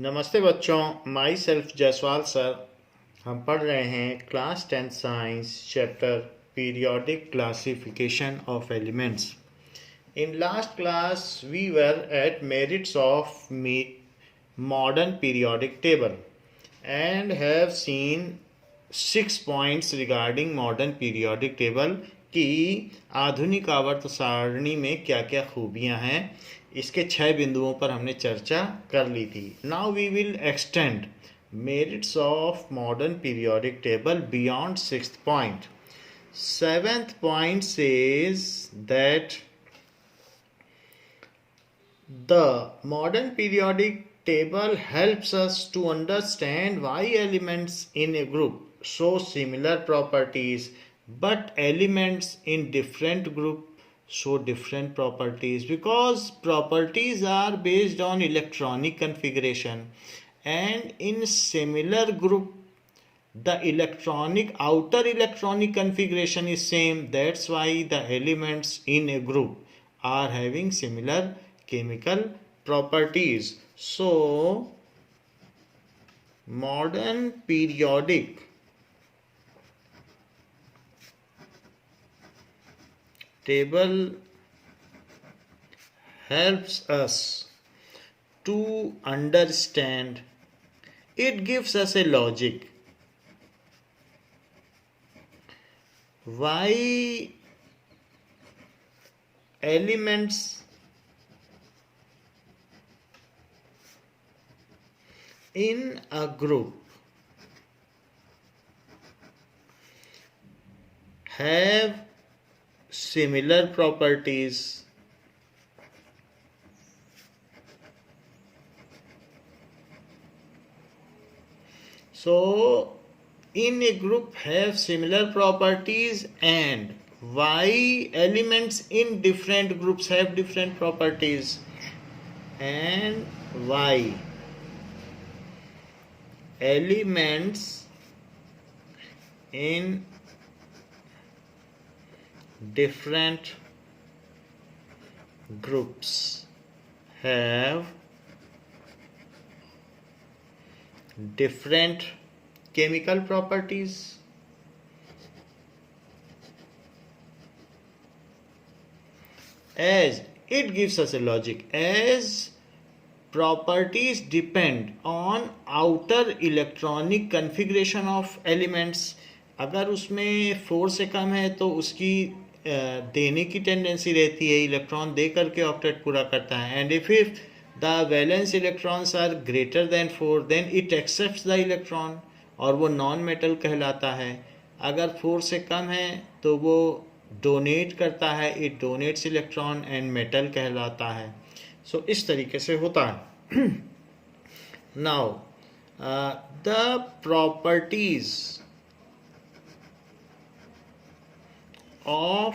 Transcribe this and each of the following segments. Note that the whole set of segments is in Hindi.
नमस्ते बच्चों, माई सेल्फ जायसवाल सर। हम पढ़ रहे हैं class 10 science chapter periodic classification of elements. In last class we were at merits of modern periodic table and have seen 6 points regarding modern periodic table कि आधुनिक आवर्त सारणी में क्या क्या खूबियां हैं। इसके 6 बिंदुओं पर हमने चर्चा कर ली थी। Now we will extend merits of modern periodic table beyond 6th point. 7th point says that the modern periodic table helps us to understand why elements in a group show similar properties but elements in different group show different properties, because properties are based on electronic configuration, and in similar group the outer electronic configuration is same. That's why the elements in a group are having similar chemical properties. So modern periodic table helps us to understand. It gives us a logic why elements in a group have similar properties so in a group have similar properties, and why elements in different groups have different properties, and why elements in different groups have different chemical properties. As it gives us a logic, as properties depend on outer electronic configuration of elements. अगर उसमें 4 से कम है तो उसकी देने की टेंडेंसी रहती है, इलेक्ट्रॉन दे करके ऑक्टेट पूरा करता है। And if the valence electrons are greater than 4 then it accepts the electron और वो नॉन मेटल कहलाता है। अगर 4 से कम है तो वो डोनेट करता है, it donates electron and metal कहलाता है। सो इस तरीके से होता है। Now the properties of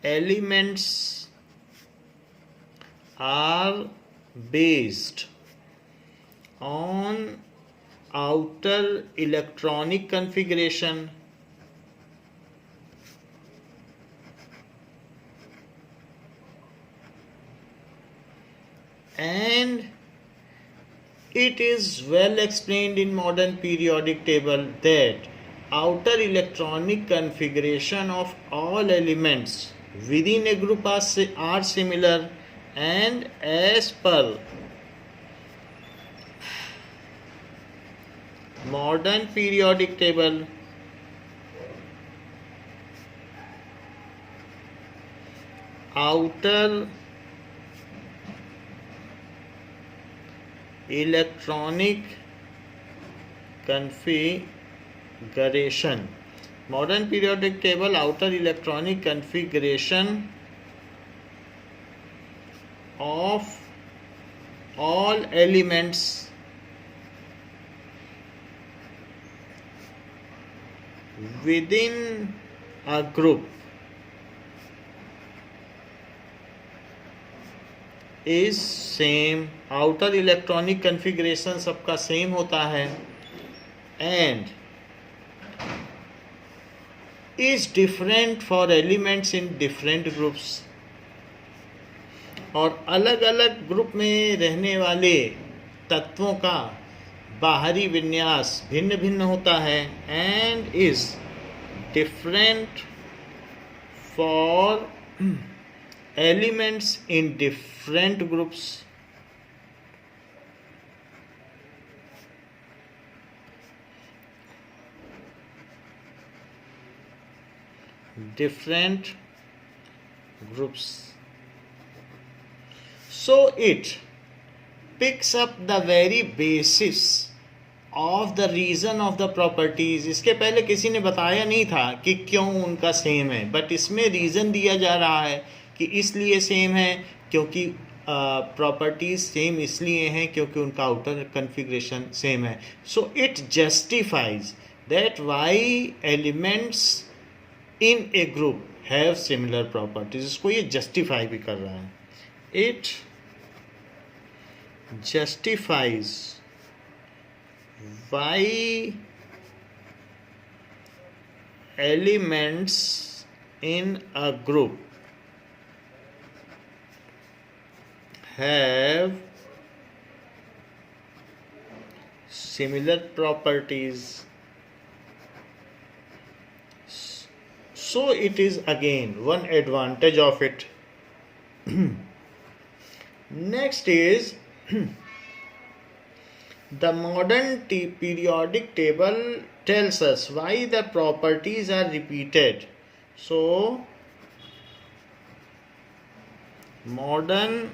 elements are based on outer electronic configuration and it is well explained in modern periodic table that outer electronic configuration of all elements within a group are similar, and as per modern periodic table outer electronic configuration, modern periodic table outer electronic configuration of all elements within a group is same. outer electronic configuration सबका सेम होता है and is different for elements in different groups. और अलग अलग ग्रुप में रहने वाले तत्वों का बाहरी विन्यास भिन्न भिन्न होता है and is different for elements in different groups. Different groups. So it picks up the very basis of the reason of the properties. इसके पहले किसी ने बताया नहीं था कि क्यों उनका सेम है, बट इसमें रीज़न दिया जा रहा है कि इसलिए सेम है क्योंकि प्रॉपर्टीज सेम इसलिए हैं क्योंकि उनका आउटर कन्फिग्रेशन सेम है. So it justifies that why elements in a group have similar properties. इसको ये justify भी कर रहा है. It justifies why elements in a group have similar properties. So it is again one advantage of it. Next is the modern periodic table tells us why the properties are repeated. So modern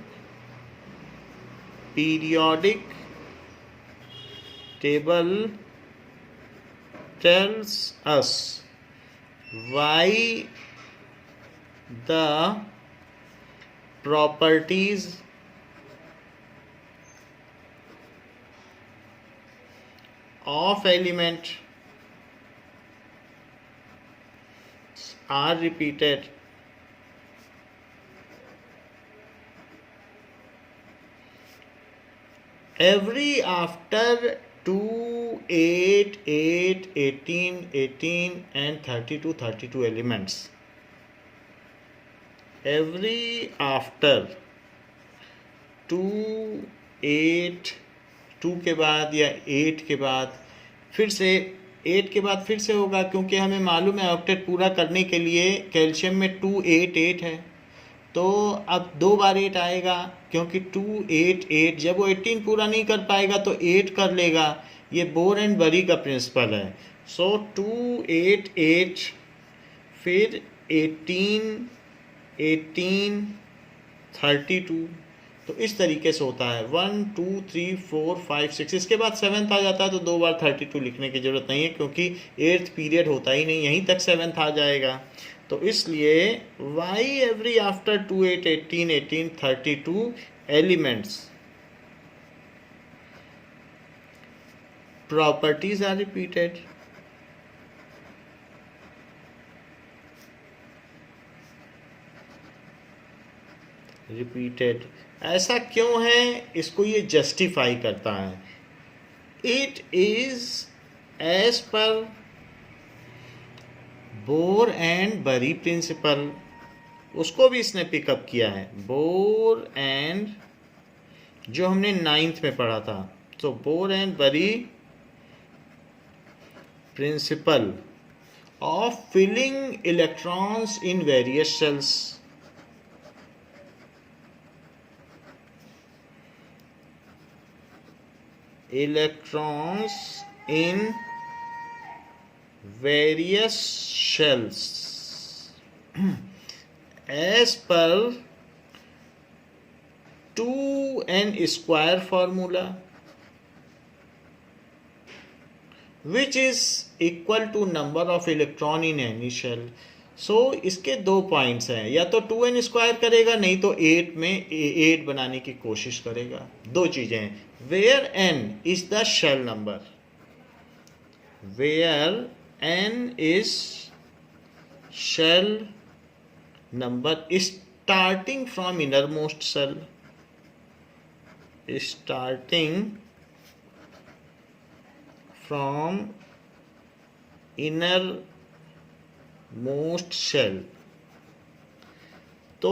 periodic table tells us why the properties of element are repeated. Every after 2, 8, 8, 18, 18 and 32 elements. Every after 2, 8, 2 के बाद या 8 के बाद फिर से 8 के बाद फिर से होगा क्योंकि हमें मालूम है ऑक्टेट पूरा करने के लिए कैल्शियम में 2, 8, 8 है. तो अब 2 बार 8 आएगा क्योंकि 2, 8, 8 जब वो 18 पूरा नहीं कर पाएगा तो 8 कर लेगा. ये बोर एंड बरी का प्रिंसिपल है. सो 2, 8, 8 फिर 18, 18, 32. तो इस तरीके से होता है 1, 2, 3, 4, 5, 6. इसके बाद 7th आ जाता है तो 2 बार 32 लिखने की ज़रूरत नहीं है क्योंकि 8th पीरियड होता ही नहीं, यहीं तक 7th आ जाएगा. तो इसलिए why every after 2, 8, 18, 18, 32 elements properties are repeated. Repeated. ऐसा क्यों है? इसको ये जस्टिफाई करता है. It is as per bore and Bury principal. उसको भी इसने पिकअप किया है. बोर एंड जो हमने 9th में पढ़ा था. तो Bohr and Bury principle of filling electrons in various shells. Electrons in various shells as per 2n square formula which is equal to number of electron in any shell. सो इसके 2 पॉइंट्स हैं. या तो 2n स्क्वायर करेगा नहीं तो 8 में 8 बनाने की कोशिश करेगा. 2 चीज़ें हैं. Where n is the shell number. Where n is shell number starting from inner most cell. Starting from inner most shell. तो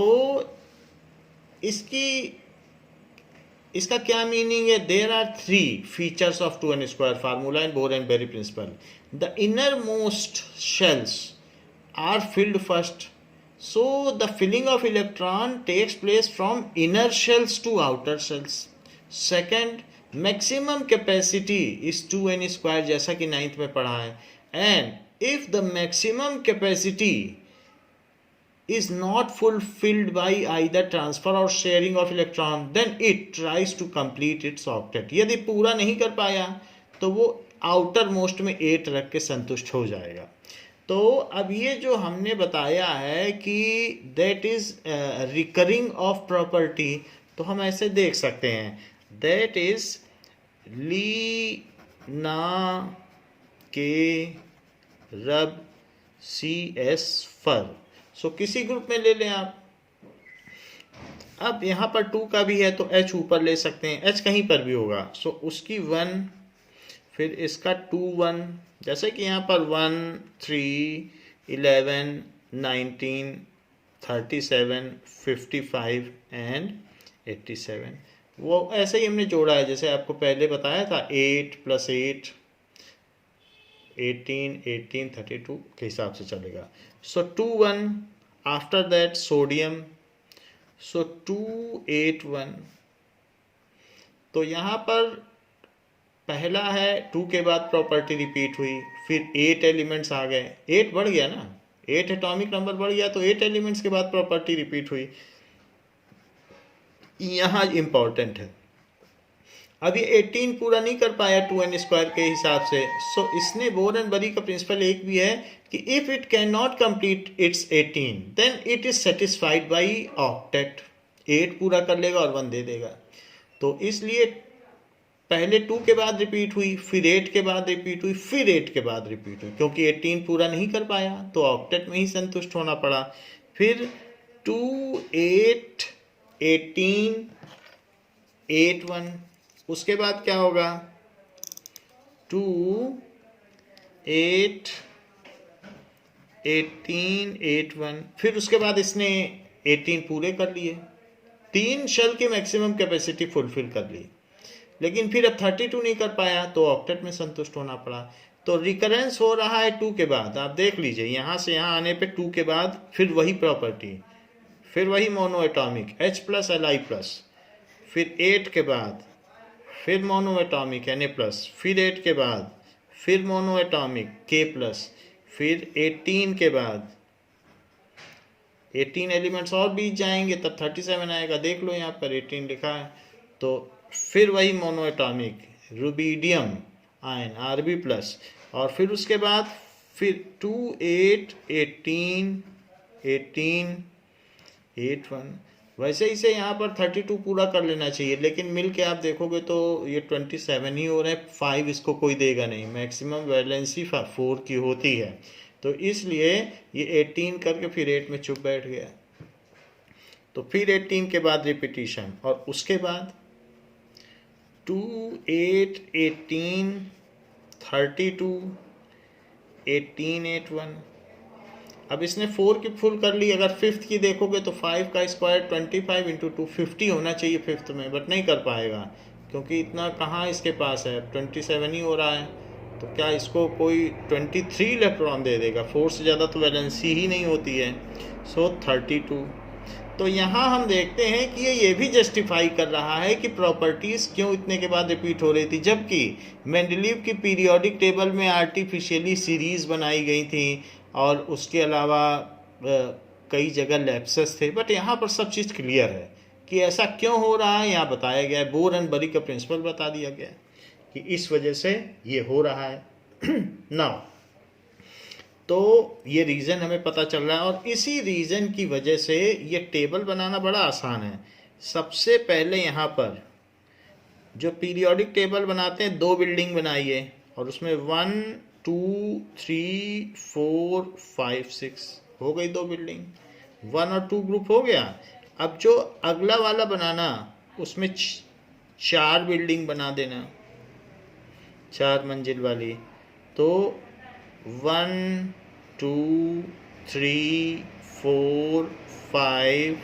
इसका क्या मीनिंग है? There are 3 features of 2n² formula in Bohr and Bury principle. The inner most shells are filled first. So the filling of electron takes place from inner shells to outer shells. Second, maximum capacity is 2n², जैसा कि 9th में पढ़ा है. And if the maximum capacity is not fulfilled by either transfer or sharing of electron, then it tries to complete its octet. यदि पूरा नहीं कर पाया तो वो आउटर मोस्ट में 8 रख के संतुष्ट हो जाएगा. तो अब ये जो हमने बताया है कि that is recurring of property, तो हम ऐसे देख सकते हैं दैट इज ली ना के रब सी एस फर. सो किसी ग्रुप में ले लें आप. अब यहाँ पर 2 का भी है तो H ऊपर ले सकते हैं, H कहीं पर भी होगा. सो उसकी 1, फिर इसका 2 1, जैसे कि यहाँ पर 1 3 11 19 37 55 एंड 87, वो ऐसे ही हमने जोड़ा है जैसे आपको पहले बताया था. 8 + 8 18 18 32 के हिसाब से चलेगा. सो 2 1, आफ्टर दैट सोडियम, सो 2 8 1. तो यहाँ पर पहला है 2 के बाद प्रॉपर्टी रिपीट हुई, फिर 8 एलिमेंट्स आ गए. 8 बढ़ गया ना, 8 एटॉमिक नंबर बढ़ गया, तो 8 एलिमेंट्स के बाद प्रॉपर्टी रिपीट हुई. यहाँ इंपॉर्टेंट है. अब ये 18 पूरा नहीं कर पाया 2n² के हिसाब से. सो इसने बोर एंड बरी का प्रिंसिपल एक भी है कि if it can not complete its 18 then it is satisfied by octet. 8 पूरा कर लेगा और 1 दे देगा. तो इसलिए पहले 2 के बाद रिपीट हुई, फिर 8 के बाद रिपीट हुई, फिर 8 के बाद रिपीट हुई, क्योंकि 18 पूरा नहीं कर पाया तो ऑक्टेट में ही संतुष्ट होना पड़ा. फिर 2 8 18 8 1. उसके बाद क्या होगा? 2 8 18 8 1. फिर उसके बाद इसने 18 पूरे कर लिए, 3 शेल की मैक्सिमम कैपेसिटी फुलफिल कर ली, लेकिन फिर अब 32 नहीं कर पाया तो ऑक्टेट में संतुष्ट होना पड़ा. तो रिकरेंस हो रहा है 2 के बाद. आप देख लीजिए यहाँ से यहाँ आने पे 2 के बाद फिर वही प्रॉपर्टी, फिर वही मोनो एटॉमिक H+Li+, फिर 8 के बाद फिर मोनो एटॉमिक Na+, फिर 8 के बाद फिर मोनो एटॉमिक K+, फिर 18 के बाद 18 एलिमेंट्स और बीत जाएंगे तब 37 आएगा. देख लो यहाँ पर 18 लिखा है. तो फिर वही mono atomic rubidium ion Rb+, और फिर उसके बाद फिर 2 8 18 18 8 1. वैसे ही से यहाँ पर 32 पूरा कर लेना चाहिए, लेकिन मिल के आप देखोगे तो ये 27 ही हो रहे हैं. 5 इसको कोई देगा नहीं, मैक्सिमम वैलेंसी 4 की होती है. तो इसलिए ये 18 करके फिर 8 में चुप बैठ गया. तो फिर 18 के बाद रिपीटिशन, और उसके बाद 2 8 18 32 18 8 1. अब इसने 4 की फुल कर ली. अगर 5th की देखोगे तो 5 का स्क्वायर 25 × 2 50 होना चाहिए 5th में, बट नहीं कर पाएगा क्योंकि इतना कहाँ इसके पास है. 27 ही हो रहा है. तो क्या इसको कोई 23 इलेक्ट्रॉन दे देगा? 4 से ज़्यादा तो वैलेंसी ही नहीं होती है. सो 32. तो यहाँ हम देखते हैं कि ये भी जस्टिफाई कर रहा है कि प्रॉपर्टीज़ क्यों इतने के बाद रिपीट हो रही थी, जबकि मेंडलीव की पीरियोडिक टेबल में आर्टिफिशियली सीरीज़ बनाई गई थी और उसके अलावा कई जगह लैप्सेस थे. बट यहाँ पर सब चीज़ क्लियर है कि ऐसा क्यों हो रहा है. यहाँ बताया गया है, बोर एंड बरी का प्रिंसिपल बता दिया गया कि इस वजह से ये हो रहा है. नाउ तो ये रीज़न हमें पता चल रहा है, और इसी रीज़न की वजह से ये टेबल बनाना बड़ा आसान है. सबसे पहले यहाँ पर जो पीरियोडिक टेबल बनाते हैं, 2 बिल्डिंग बनाइए और उसमें 1 2 3 4 5 6 हो गई 2 बिल्डिंग. 1 और 2 ग्रुप हो गया. अब जो अगला वाला बनाना उसमें 4 बिल्डिंग बना देना, 4 मंजिल वाली. तो 1 2 3 4 5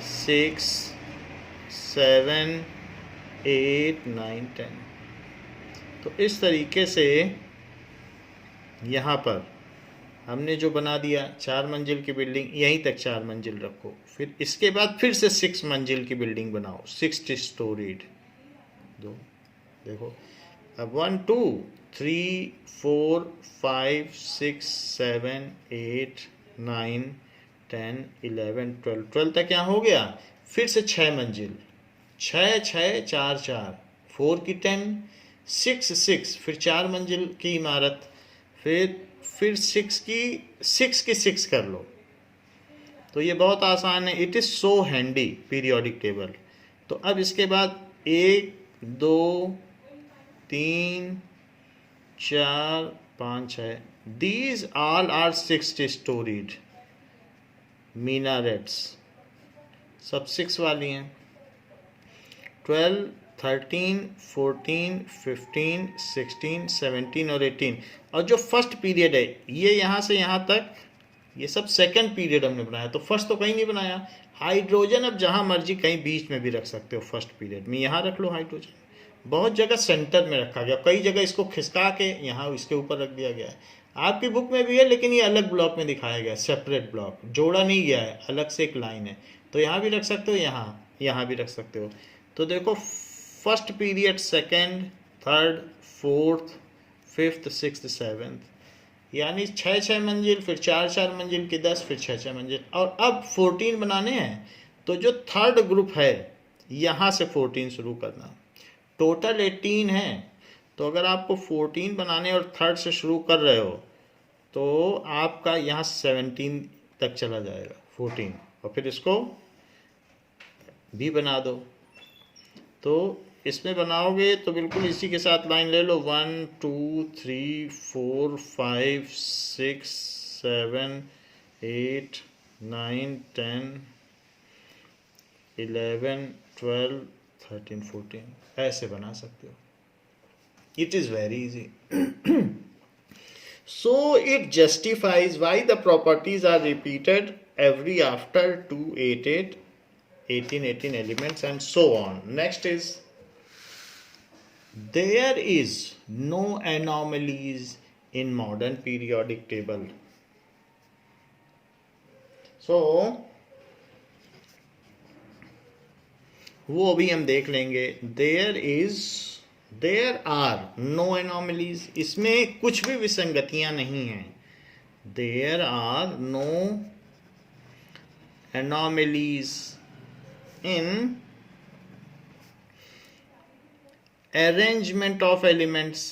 6 7 8 9 10। तो इस तरीके से यहाँ पर हमने जो बना दिया 4 मंजिल की बिल्डिंग, यहीं तक 4 मंजिल रखो, फिर इसके बाद फिर से 6 मंजिल की बिल्डिंग बनाओ, 6 स्टोरीड। दो देखो, अब 1 2 3 4 5 6 7 8 9 10 11 12 तक यहाँ हो गया। फिर से 6 मंजिल, 6 6 4 4, 4 की 10, 6 6, फिर 4 मंजिल की इमारत, फिर 6 की 6 कर लो। तो ये बहुत आसान है। It is so handy periodic table. तो अब इसके बाद 1 2 3 4 5 6, दीज ऑल आर 60 स्टोरीड मीनारेट्स, सब 6 वाली हैं। 12 13 14 15 16 17 और 18। और जो फर्स्ट पीरियड है ये यहाँ से यहाँ तक, ये सब सेकंड पीरियड हमने बनाया, तो फर्स्ट तो कहीं नहीं बनाया। हाइड्रोजन अब जहाँ मर्जी कहीं बीच में भी रख सकते हो फर्स्ट पीरियड में, यहाँ रख लो हाइड्रोजन। बहुत जगह सेंटर में रखा गया, कई जगह इसको खिसका के यहाँ इसके ऊपर रख दिया गया है। आपकी बुक में भी है, लेकिन ये अलग ब्लॉक में दिखाया गया है, सेपरेट ब्लॉक, जोड़ा नहीं गया है, अलग से एक लाइन है। तो यहाँ भी रख सकते हो, यहाँ भी रख सकते हो। तो देखो, first period, second, third, fourth, fifth, sixth, seventh, यानी 6 6 मंजिल, फिर 4 4 मंजिल की 10, फिर 6 6 मंजिल। और अब 14 बनाने हैं, तो जो थर्ड ग्रुप है यहाँ से 14 शुरू करना। टोटल 18 है, तो अगर आपको 14 बनाने और थर्ड से शुरू कर रहे हो तो आपका यहाँ 17 तक चला जाएगा 14, और फिर इसको भी बना दो। तो इसमें बनाओगे तो बिल्कुल इसी के साथ लाइन ले लो, 1 2 3 4 5 6 7 8 9 10 11 12 13 14, ऐसे बना सकते हो। It is very easy. So it justifies why the properties are repeated every after 2 8 8 18 18 elements and so on. Next is, there is no anomalies in modern periodic table. So वो अभी हम देख लेंगे। there are no anomalies, इसमें कुछ भी विसंगतियां नहीं हैं। there are no anomalies in arrangement of elements,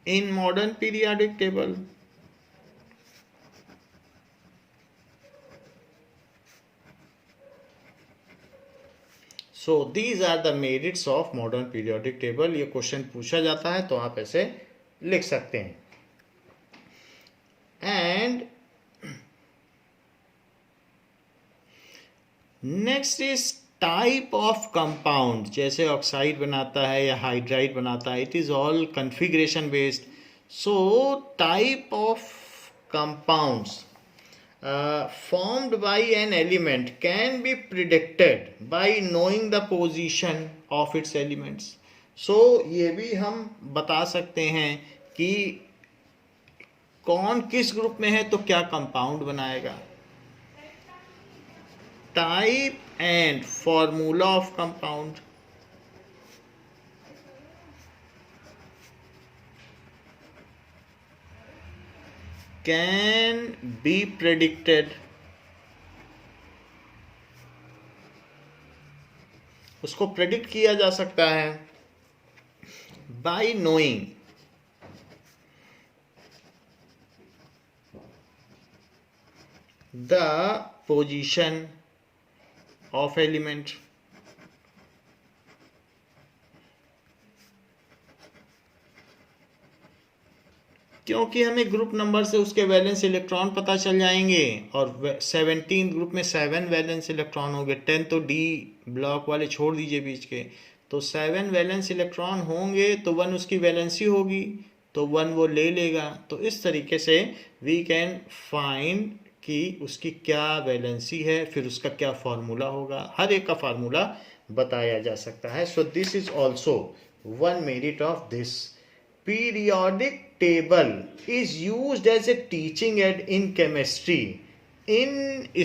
in modern periodic table. So these are the merits of modern periodic table. ये क्वेश्चन पूछा जाता है तो आप ऐसे लिख सकते हैं। And next is type of compound, जैसे ऑक्साइड बनाता है या हाइड्राइड बनाता है, it is all configuration based. So type of compounds formed by an element can be predicted by knowing the position of its elements. So ये भी हम बता सकते हैं कि कौन किस ग्रुप में है तो क्या कंपाउंड बनाएगा। Type and formula of compound, can be predicted, उसको प्रेडिक्ट किया जा सकता है by knowing the position of element. क्योंकि हमें ग्रुप नंबर से उसके वैलेंस इलेक्ट्रॉन पता चल जाएंगे, और 17 ग्रुप में 7 वैलेंस इलेक्ट्रॉन हो गए। 10 तो डी ब्लॉक वाले छोड़ दीजिए बीच के, तो 7 वैलेंस इलेक्ट्रॉन होंगे तो 1 उसकी वैलेंसी होगी, तो 1 वो ले लेगा। तो इस तरीके से वी कैन फाइंड कि उसकी क्या वैलेंसी है, फिर उसका क्या फार्मूला होगा, हर एक का फार्मूला बताया जा सकता है। सो this is also one merit of this. Periodic table is used as a teaching aid in chemistry in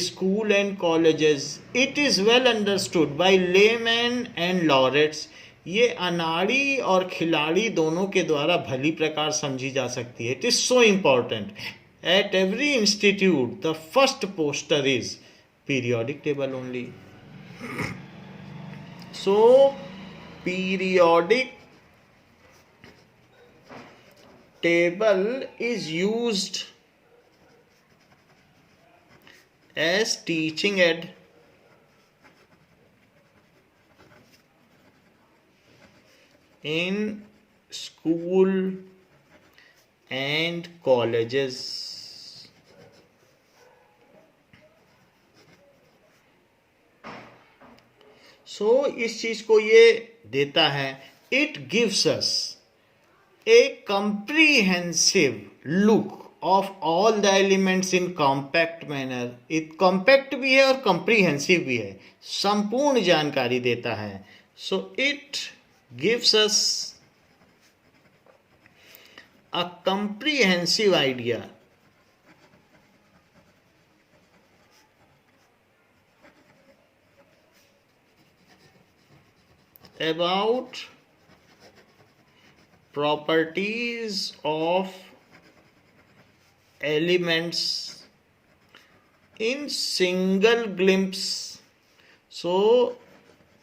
school and colleges. It is well understood by laymen and laureates. ये अनाड़ी और खिलाड़ी दोनों के द्वारा भली प्रकार समझी जा सकती है। It is so important. At every institute the first poster is periodic table only. So periodic table is used as teaching aid in school and colleges. So इस चीज को ये देता है, it gives us a comprehensive look of all the elements in compact manner. it compact भी है और comprehensive भी है, संपूर्ण जानकारी देता है। so it gives us a comprehensive idea about properties of elements in single glimpse. so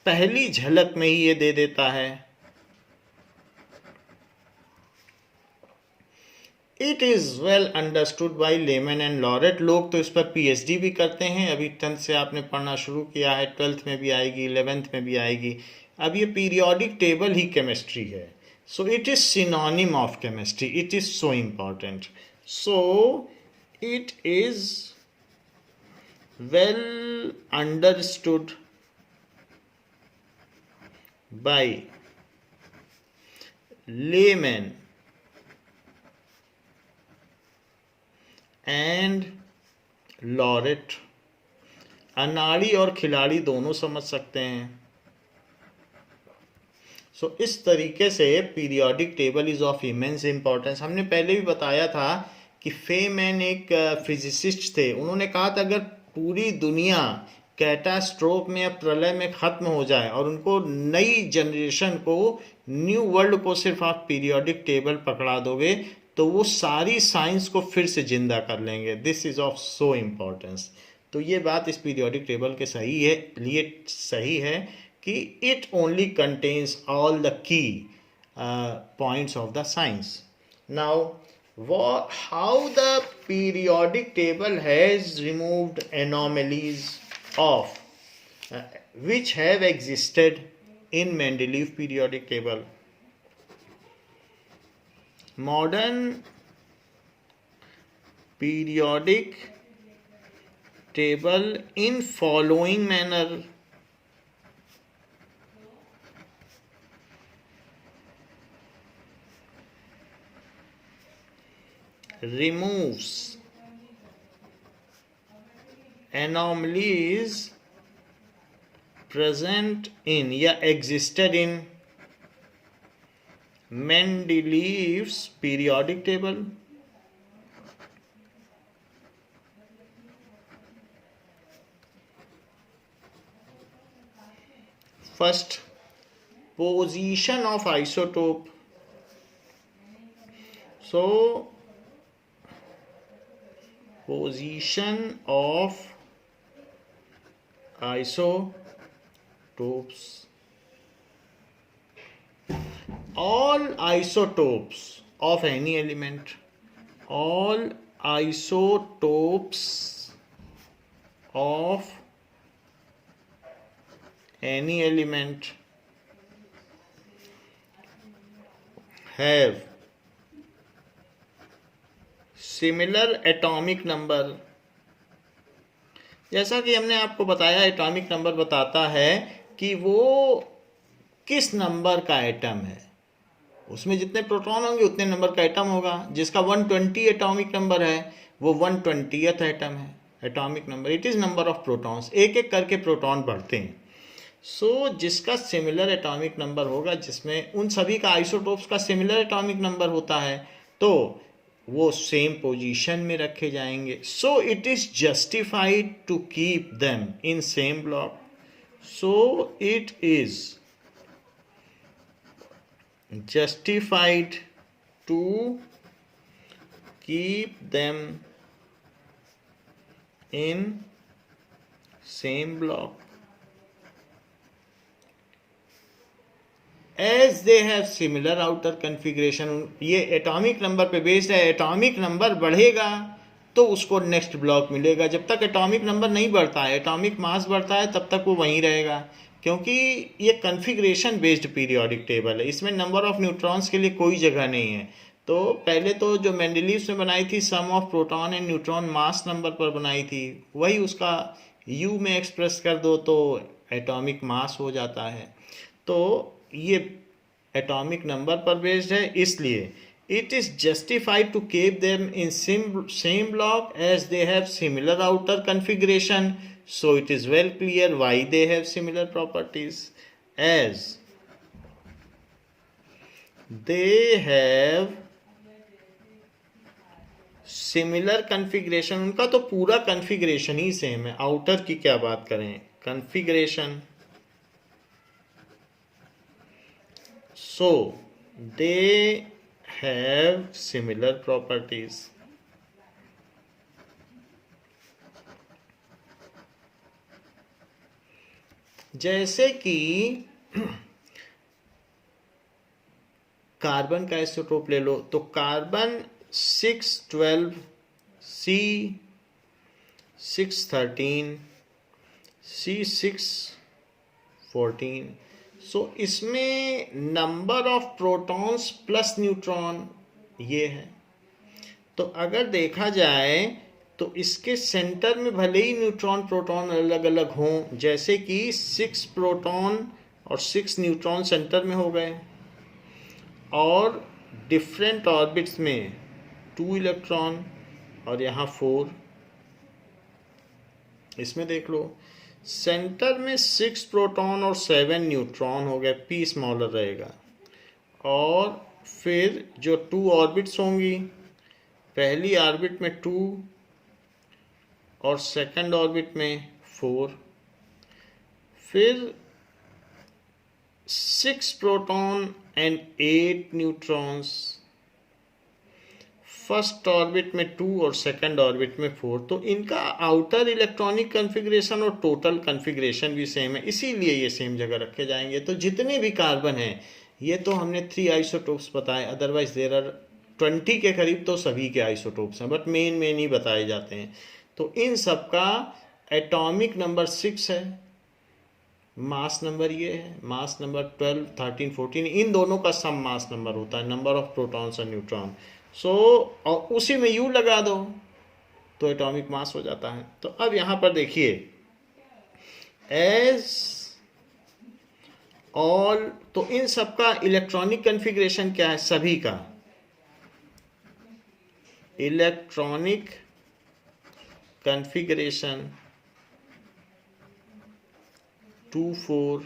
पहली झलक में ही ये दे देता है। It is well understood by lemon and laureate. लोग तो इस पर पीएचडी भी करते हैं। अभी 10th से आपने पढ़ना शुरू किया है, 12th में भी आएगी, 11th में भी आएगी। अब ये पीरियोडिक टेबल ही केमिस्ट्री है। So it is synonym of chemistry. It is so important. So it is well understood by laymen and laureate. अनाड़ी और खिलाड़ी दोनों समझ सकते हैं। सो इस तरीके से periodic table is of immense importance. हमने पहले भी बताया था कि फेमैन एक फिजिसिस्ट थे। उन्होंने कहा था अगर पूरी दुनिया कैटास्ट्रोफ में या प्रलय में खत्म हो जाए और उनको नई जनरेशन को, न्यू वर्ल्ड को सिर्फ आप पीरियोडिक टेबल पकड़ा दोगे तो वो सारी साइंस को फिर से जिंदा कर लेंगे। This is of so importance. तो ये बात इस पीरियोडिक टेबल के सही है, लिए सही है कि it only contains all the key points of the science. Now, how the periodic table has removed anomalies of which have existed in Mendeleev periodic table. Modern periodic table in following manner removes anomalies present in या existed in Mendeleev's periodic table. First, position of isotope. So position of isotopes. All isotopes of any element, all isotopes of any element have similar atomic number. जैसा कि हमने आपको बताया, एटॉमिक नंबर बताता है कि वो किस नंबर का एटम है, उसमें जितने प्रोटॉन होंगे उतने नंबर का एटम होगा। जिसका 120 एटॉमिक नंबर है वो 120th एटम है, atomic number. It is number of protons, एक एक करके प्रोटॉन बढ़ते हैं। सो जिसका सिमिलर एटॉमिक नंबर होगा, जिसमें उन सभी का आइसोटोप्स का सिमिलर एटॉमिक नंबर होता है, तो वो सेम पोजीशन में रखे जाएंगे। So it is justified to keep them in same block. So it is justified to keep them in same block as they have similar outer configuration। ये एटॉमिक नंबर पे बेस्ड है। एटॉमिक नंबर बढ़ेगा तो उसको नेक्स्ट ब्लॉक मिलेगा। जब तक एटॉमिक नंबर नहीं बढ़ता है, एटॉमिक मास बढ़ता है, तब तक वो वहीं रहेगा, क्योंकि ये कन्फिग्रेशन बेस्ड पीरियोडिक टेबल है। इसमें नंबर ऑफ न्यूट्रॉन्स के लिए कोई जगह नहीं है। तो पहले तो जो मेंडलीव्स ने बनाई थी, sum of proton and neutron mass number पर बनाई थी, वही उसका यू में एक्सप्रेस कर दो तो एटॉमिक मास हो जाता है। तो ये एटॉमिक नंबर पर बेस्ड है, इसलिए it is justified to keep them in same block as they have similar outer configuration. So it is well clear why they have similar properties, as they have similar configuration। उनका तो पूरा configuration ही सेम है, आउटर की क्या बात करें, configuration। So they have similar properties। जैसे कि कार्बन का आइसोटोप ले लो, तो कार्बन 612 C 613 C614। सो इसमें number of protons plus neutron ये है। तो अगर देखा जाए तो इसके सेंटर में भले ही न्यूट्रॉन प्रोटॉन अलग अलग हों, जैसे कि 6 प्रोटॉन और 6 न्यूट्रॉन सेंटर में हो गए, और डिफरेंट ऑर्बिट्स में 2 इलेक्ट्रॉन और यहाँ 4। इसमें देख लो, सेंटर में 6 प्रोटॉन और 7 न्यूट्रॉन हो गए, पी स्मॉलर रहेगा। और फिर जो 2 ऑर्बिट्स होंगी, पहली ऑर्बिट में 2 और सेकंड ऑर्बिट में 4। फिर 6 proton and 8 neutrons, first orbit में 2 और सेकंड ऑर्बिट में 4। तो इनका आउटर इलेक्ट्रॉनिक कॉन्फ़िगरेशन और टोटल कॉन्फ़िगरेशन भी सेम है, इसीलिए ये सेम जगह रखे जाएंगे। तो जितने भी कार्बन हैं, ये तो हमने 3 आइसोटोप्स बताए, अदरवाइज देयर आर 20 के करीब तो सभी के आइसोटोप्स हैं, बट मेन ही बताए जाते हैं। तो इन सब का एटॉमिक नंबर 6 है, मास नंबर ये है, मास नंबर 12, 13, 14, इन दोनों का सम मास नंबर होता है, नंबर ऑफ प्रोटॉन्स और न्यूट्रॉन। और उसी में यू लगा दो तो एटॉमिक मास हो जाता है। तो अब यहां पर देखिए, एज ऑल, तो इन सब का इलेक्ट्रॉनिक कॉन्फ़िगरेशन क्या है, सभी का इलेक्ट्रॉनिक कॉन्फ़िगरेशन 2 4,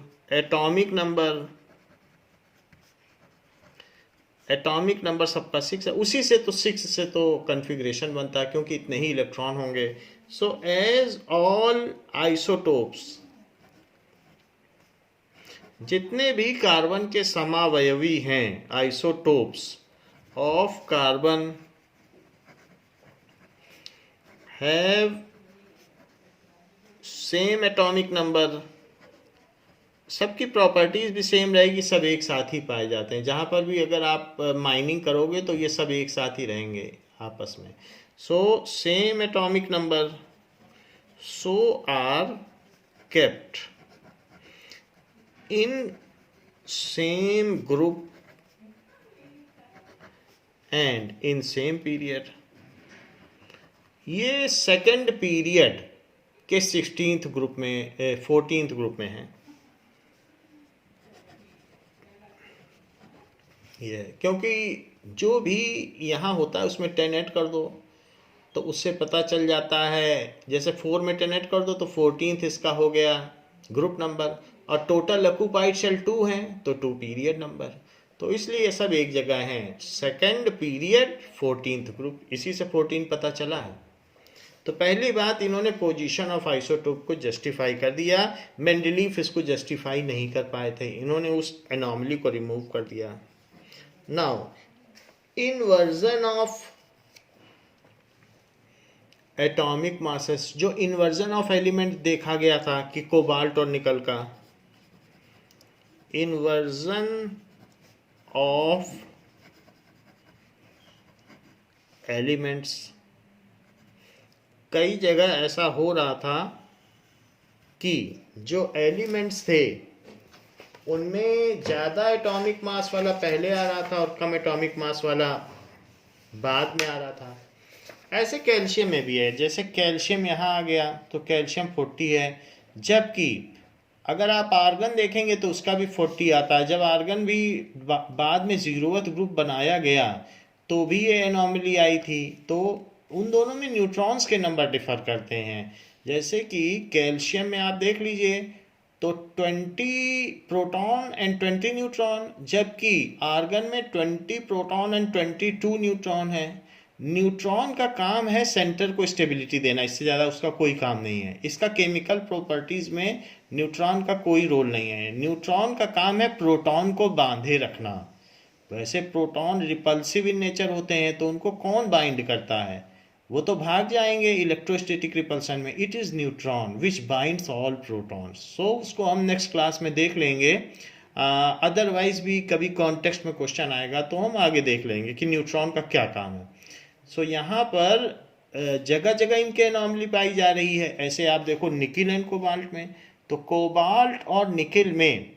एटॉमिक नंबर सबका 6 है। उसी से तो 6 से तो कॉन्फ़िगरेशन बनता है, क्योंकि इतने ही इलेक्ट्रॉन होंगे। सो एज ऑल आइसोटोप्स, जितने भी कार्बन के समावयवी हैं, isotopes of carbon have same atomic number, सबकी प्रॉपर्टीज भी सेम रहेगी, सब एक साथ ही पाए जाते हैं। जहाँ पर भी अगर आप माइनिंग करोगे तो ये सब एक साथ ही रहेंगे आपस में। So same atomic number, so are kept in same group and in same period. ये सेकंड पीरियड के 16th ग्रुप में, 14th ग्रुप में है। ये क्योंकि जो भी यहाँ होता है उसमें 10 ऐड कर दो तो उससे पता चल जाता है। जैसे 4 में 10 ऐड कर दो तो 14th इसका हो गया ग्रुप नंबर, और टोटल ऑक्यूपाइड सेल 2 हैं तो 2 पीरियड नंबर। तो इसलिए ये सब एक जगह है। सेकंड पीरियड 14th ग्रुप, इसी से 14 पता चला है। तो पहली बात, इन्होंने पोजीशन ऑफ आइसोटोप को जस्टिफाई कर दिया। मेंडलीफ इसको जस्टिफाई नहीं कर पाए थे, इन्होंने उस एनॉमली को रिमूव कर दिया। Now inversion of atomic masses, जो इन्वर्जन ऑफ एलिमेंट देखा गया था कि कोबाल्ट और निकल का इन्वर्जन ऑफ एलिमेंट्स, कई जगह ऐसा हो रहा था कि जो एलिमेंट्स थे उनमें ज़्यादा एटॉमिक मास वाला पहले आ रहा था और कम एटॉमिक मास वाला बाद में आ रहा था। ऐसे कैल्शियम में भी है। जैसे कैल्शियम यहाँ आ गया तो कैल्शियम 40 है, जबकि अगर आप आर्गन देखेंगे तो उसका भी 40 आता है। जब आर्गन भी बाद में 0th ग्रुप बनाया गया तो भी ये एनॉमली आई थी। तो उन दोनों में न्यूट्रॉन्स के नंबर डिफर करते हैं। जैसे कि कैल्शियम में आप देख लीजिए तो 20 प्रोटॉन एंड 20 न्यूट्रॉन, जबकि आर्गन में 20 प्रोटॉन एंड 22 न्यूट्रॉन है। न्यूट्रॉन का काम है सेंटर को स्टेबिलिटी देना, इससे ज़्यादा उसका कोई काम नहीं है। इसका केमिकल प्रॉपर्टीज में न्यूट्रॉन का कोई रोल नहीं है। न्यूट्रॉन का काम है प्रोटॉन को बांधे रखना। वैसे प्रोटॉन रिपल्सिव इन नेचर होते हैं तो उनको कौन बाइंड करता है, वो तो भाग जाएंगे इलेक्ट्रोस्टैटिक रिपल्सन में। It is neutron which binds all protons. So उसको हम नेक्स्ट क्लास में देख लेंगे। अदरवाइज भी कभी कॉन्टेक्स्ट में क्वेश्चन आएगा तो हम आगे देख लेंगे कि न्यूट्रॉन का क्या काम है। सो यहाँ पर जगह जगह इनके एनॉमली पाई जा रही है। ऐसे आप देखो निकिल एंड कोबाल्ट में, तो कोबाल्ट और निकिल में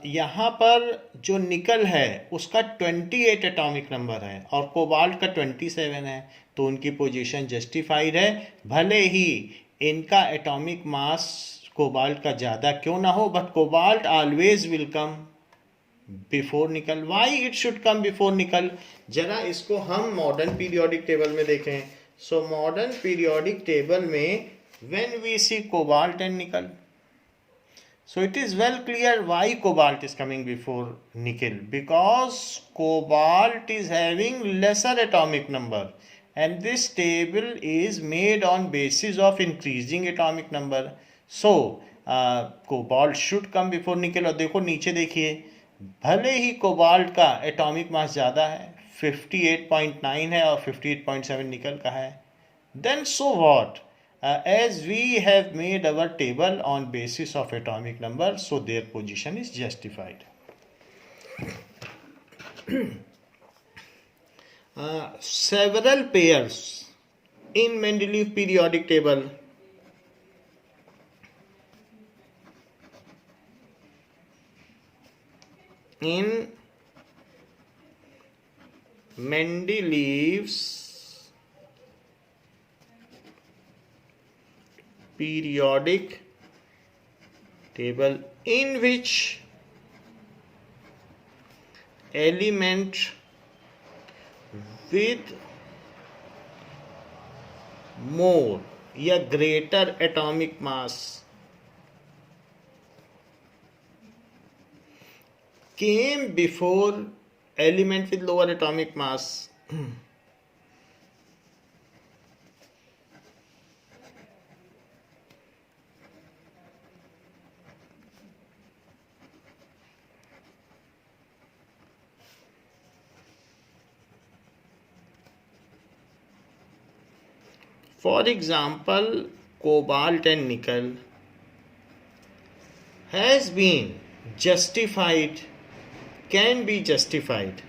यहाँ पर जो निकल है उसका 28 एटॉमिक नंबर है और कोबाल्ट का 27 है, तो उनकी पोजीशन जस्टिफाइड है। भले ही इनका एटॉमिक मास कोबाल्ट का ज़्यादा क्यों ना हो, but cobalt always will come before nickel. Why it should come before nickel, जरा इसको हम मॉडर्न पीरियोडिक टेबल में देखें। सो मॉडर्न पीरियोडिक टेबल में when we see cobalt and nickel, so it is well clear why cobalt is coming before nickel, because cobalt is having lesser atomic number and this table is made on basis of increasing atomic number. So cobalt should come before nickel। और देखो नीचे देखिए, भले ही कोबाल्ट का एटॉमिक मास ज़्यादा है 58.9 है और 58.7 निकल का है, then so what? As we have made our table on basis of atomic number, so their position is justified. Several pairs in Mendeleev periodic table in Mendeleev's periodic table in which element with more या greater atomic mass came before element with lower atomic mass For example, cobalt and nickel has been justified, can be justified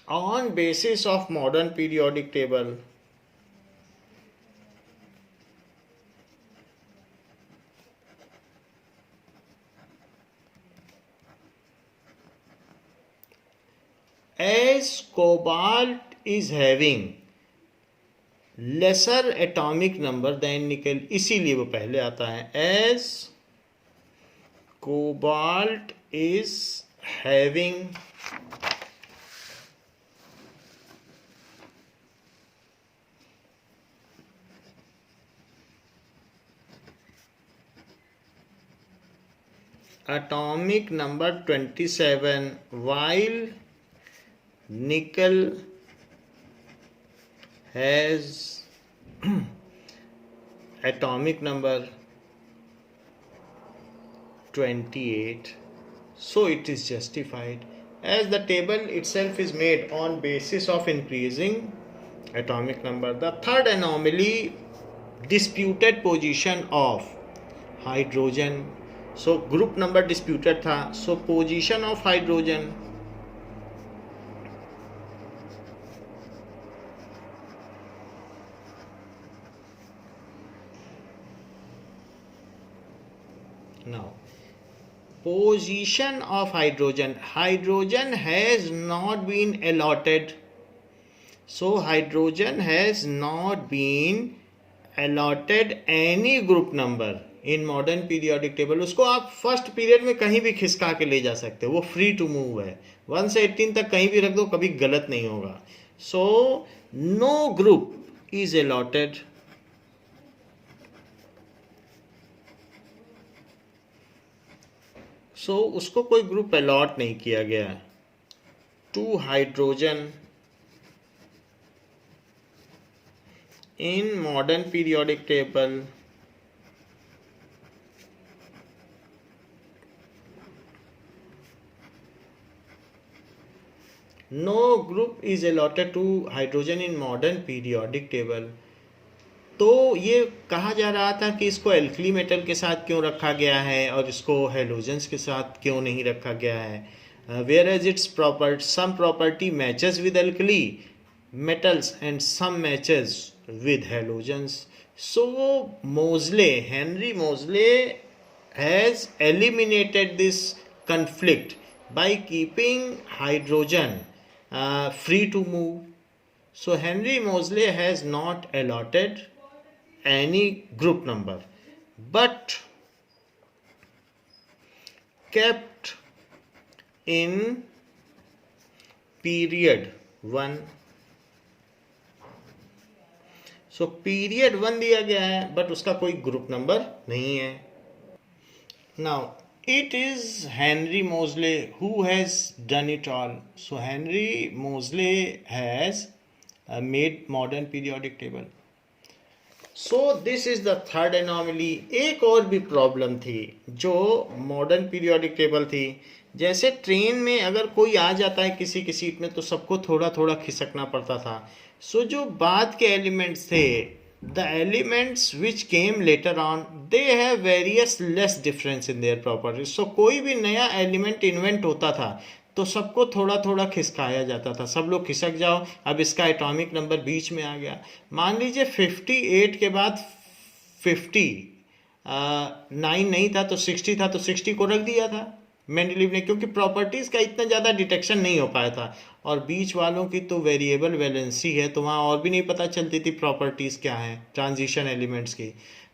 on basis of modern periodic table as cobalt is having lesser atomic number then nickel, इसीलिए वो पहले आता है। As cobalt is having atomic number 27 while nickel has atomic number 28, so it is justified, as the table itself is made on basis of increasing atomic number. The third anomaly, disputed position of hydrogen. So group number disputed था, so position of hydrogen now position of hydrogen has not been allotted, so hydrogen has not been allotted any group number in modern periodic table. उसको आप फर्स्ट पीरियड में कहीं भी खिसका के ले जा सकते हो, वो फ्री टू मूव है, 1 से 18 तक कहीं भी रख दो, कभी गलत नहीं होगा। So no group is allotted, so उसको कोई ग्रुप अलॉट नहीं किया गया to hydrogen in modern periodic table no group is allotted to hydrogen in modern periodic table. तो ये कहा जा रहा था कि इसको एल्कली मेटल के साथ क्यों रखा गया है और इसको हेलोजेंस के साथ क्यों नहीं रखा गया है। Whereas its proper some property matches with alkali metals and some matches with halogens. So Henry Moseley has eliminated this conflict by keeping hydrogen free to move. So Henry Moseley has not allotted any group number but kept in period 1. So period 1 दिया गया है बट उसका कोई ग्रुप नंबर नहीं है। Now it is Henry Moseley who has done it all. So Henry Moseley has made modern periodic table. So this is the third anomaly. एक और भी प्रॉब्लम थी जो मॉडर्न पीरियोडिक टेबल थी। जैसे ट्रेन में अगर कोई आ जाता है किसी की सीट में तो सबको थोड़ा थोड़ा खिसकना पड़ता था। सो जो बाद के एलिमेंट्स थे, the elements which came later on they have various less difference in their properties. So कोई भी नया एलिमेंट इन्वेंट होता था तो सबको थोड़ा थोड़ा खिसकाया जाता था, सब लोग खिसक जाओ, अब इसका एटॉमिक नंबर बीच में आ गया। मान लीजिए 58 के बाद 59 नहीं था तो 60 था, तो 60 को रख दिया था मेंडलीव ने, क्योंकि प्रॉपर्टीज़ का इतना ज़्यादा डिटेक्शन नहीं हो पाया था। और बीच वालों की तो वेरिएबल वैलेंसी है तो वहाँ और भी नहीं पता चलती थी प्रॉपर्टीज़ क्या है ट्रांजिशन एलिमेंट्स की।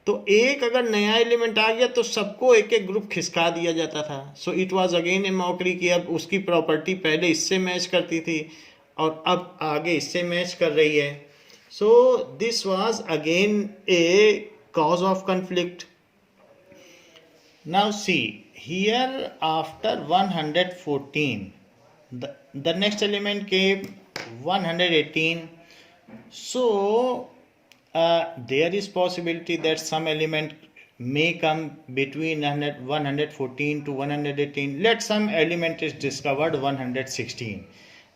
तो एक अगर नया एलिमेंट आ गया तो सबको एक एक ग्रुप खिसका दिया जाता था। So it was again A mockery कि अब उसकी प्रॉपर्टी पहले इससे मैच करती थी और अब आगे इससे मैच कर रही है। So this was again A cause of conflict. Now see here after 114 the next element came 118. So there is possibility that some element may come between 114 to 118. Let some element is discovered 116.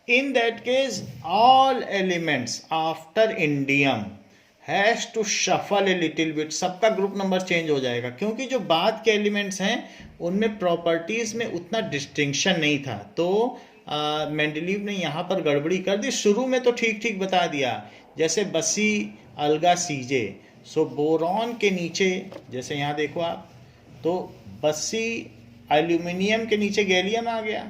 In that case all elements after indium has to shuffle a little bit. सबका ग्रुप नंबर चेंज हो जाएगा क्योंकि जो बाद के एलिमेंट्स हैं उनमें प्रॉपर्टीज़ में उतना डिस्टिंक्शन नहीं था। तो मेंडलीव ने यहाँ पर गड़बड़ी कर दी। शुरू में तो ठीक ठीक बता दिया, जैसे बसी अलगा सीजे। सो बोरॉन के नीचे जैसे यहाँ देखो आप, तो बसी एल्यूमिनियम के नीचे गैलियम आ गया,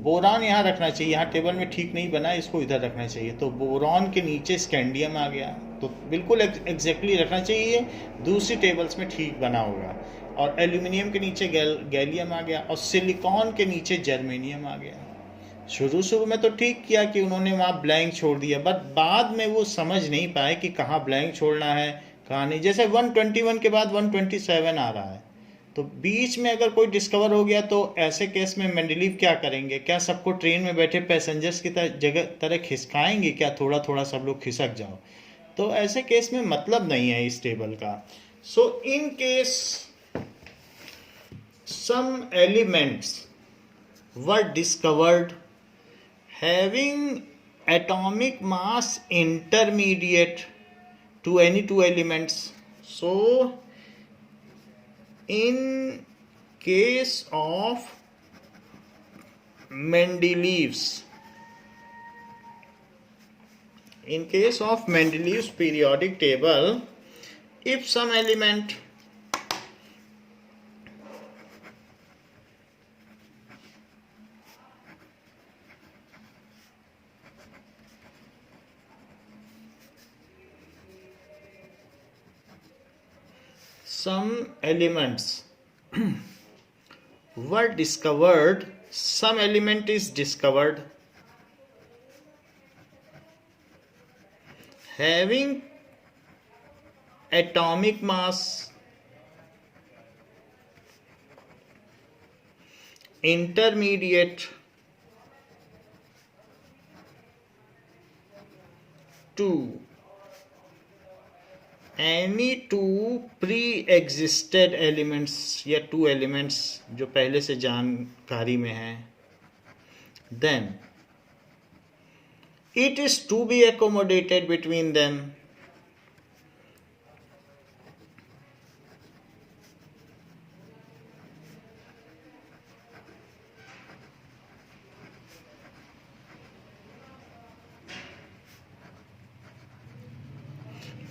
बोरान यहाँ रखना चाहिए, यहाँ टेबल में ठीक नहीं बना, इसको इधर रखना चाहिए। तो बोरॉन के नीचे स्कैंडियम आ गया, तो बिल्कुल एग्जैक्टली रखना चाहिए, दूसरी टेबल्स में ठीक बना होगा। और एल्यूमिनियम के नीचे गैलियम आ गया, और सिलिकॉन के नीचे जर्मेनियम आ गया। शुरू शुरू में तो ठीक किया कि उन्होंने वहाँ ब्लैंक छोड़ दिया, बट बाद में वो समझ नहीं पाए कि कहाँ ब्लैंक छोड़ना है कहाँ नहीं। जैसे 121 के बाद 127 आ रहा है, तो बीच में अगर कोई डिस्कवर हो गया तो ऐसे केस में मेंडलीव क्या करेंगे? क्या सबको ट्रेन में बैठे पैसेंजर्स की तरह खिसकाएंगे क्या, थोड़ा थोड़ा सब लोग खिसक जाओ? तो ऐसे केस में मतलब नहीं है इस टेबल का। So in case some elements were discovered having atomic mass intermediate to any two elements. So in case of Mendeleev's periodic table, if some element were discovered, some element is discovered having atomic mass intermediate to any two pre-existed elements, या two elements जो पहले से जानकारी में हैं, then it is to be accommodated between them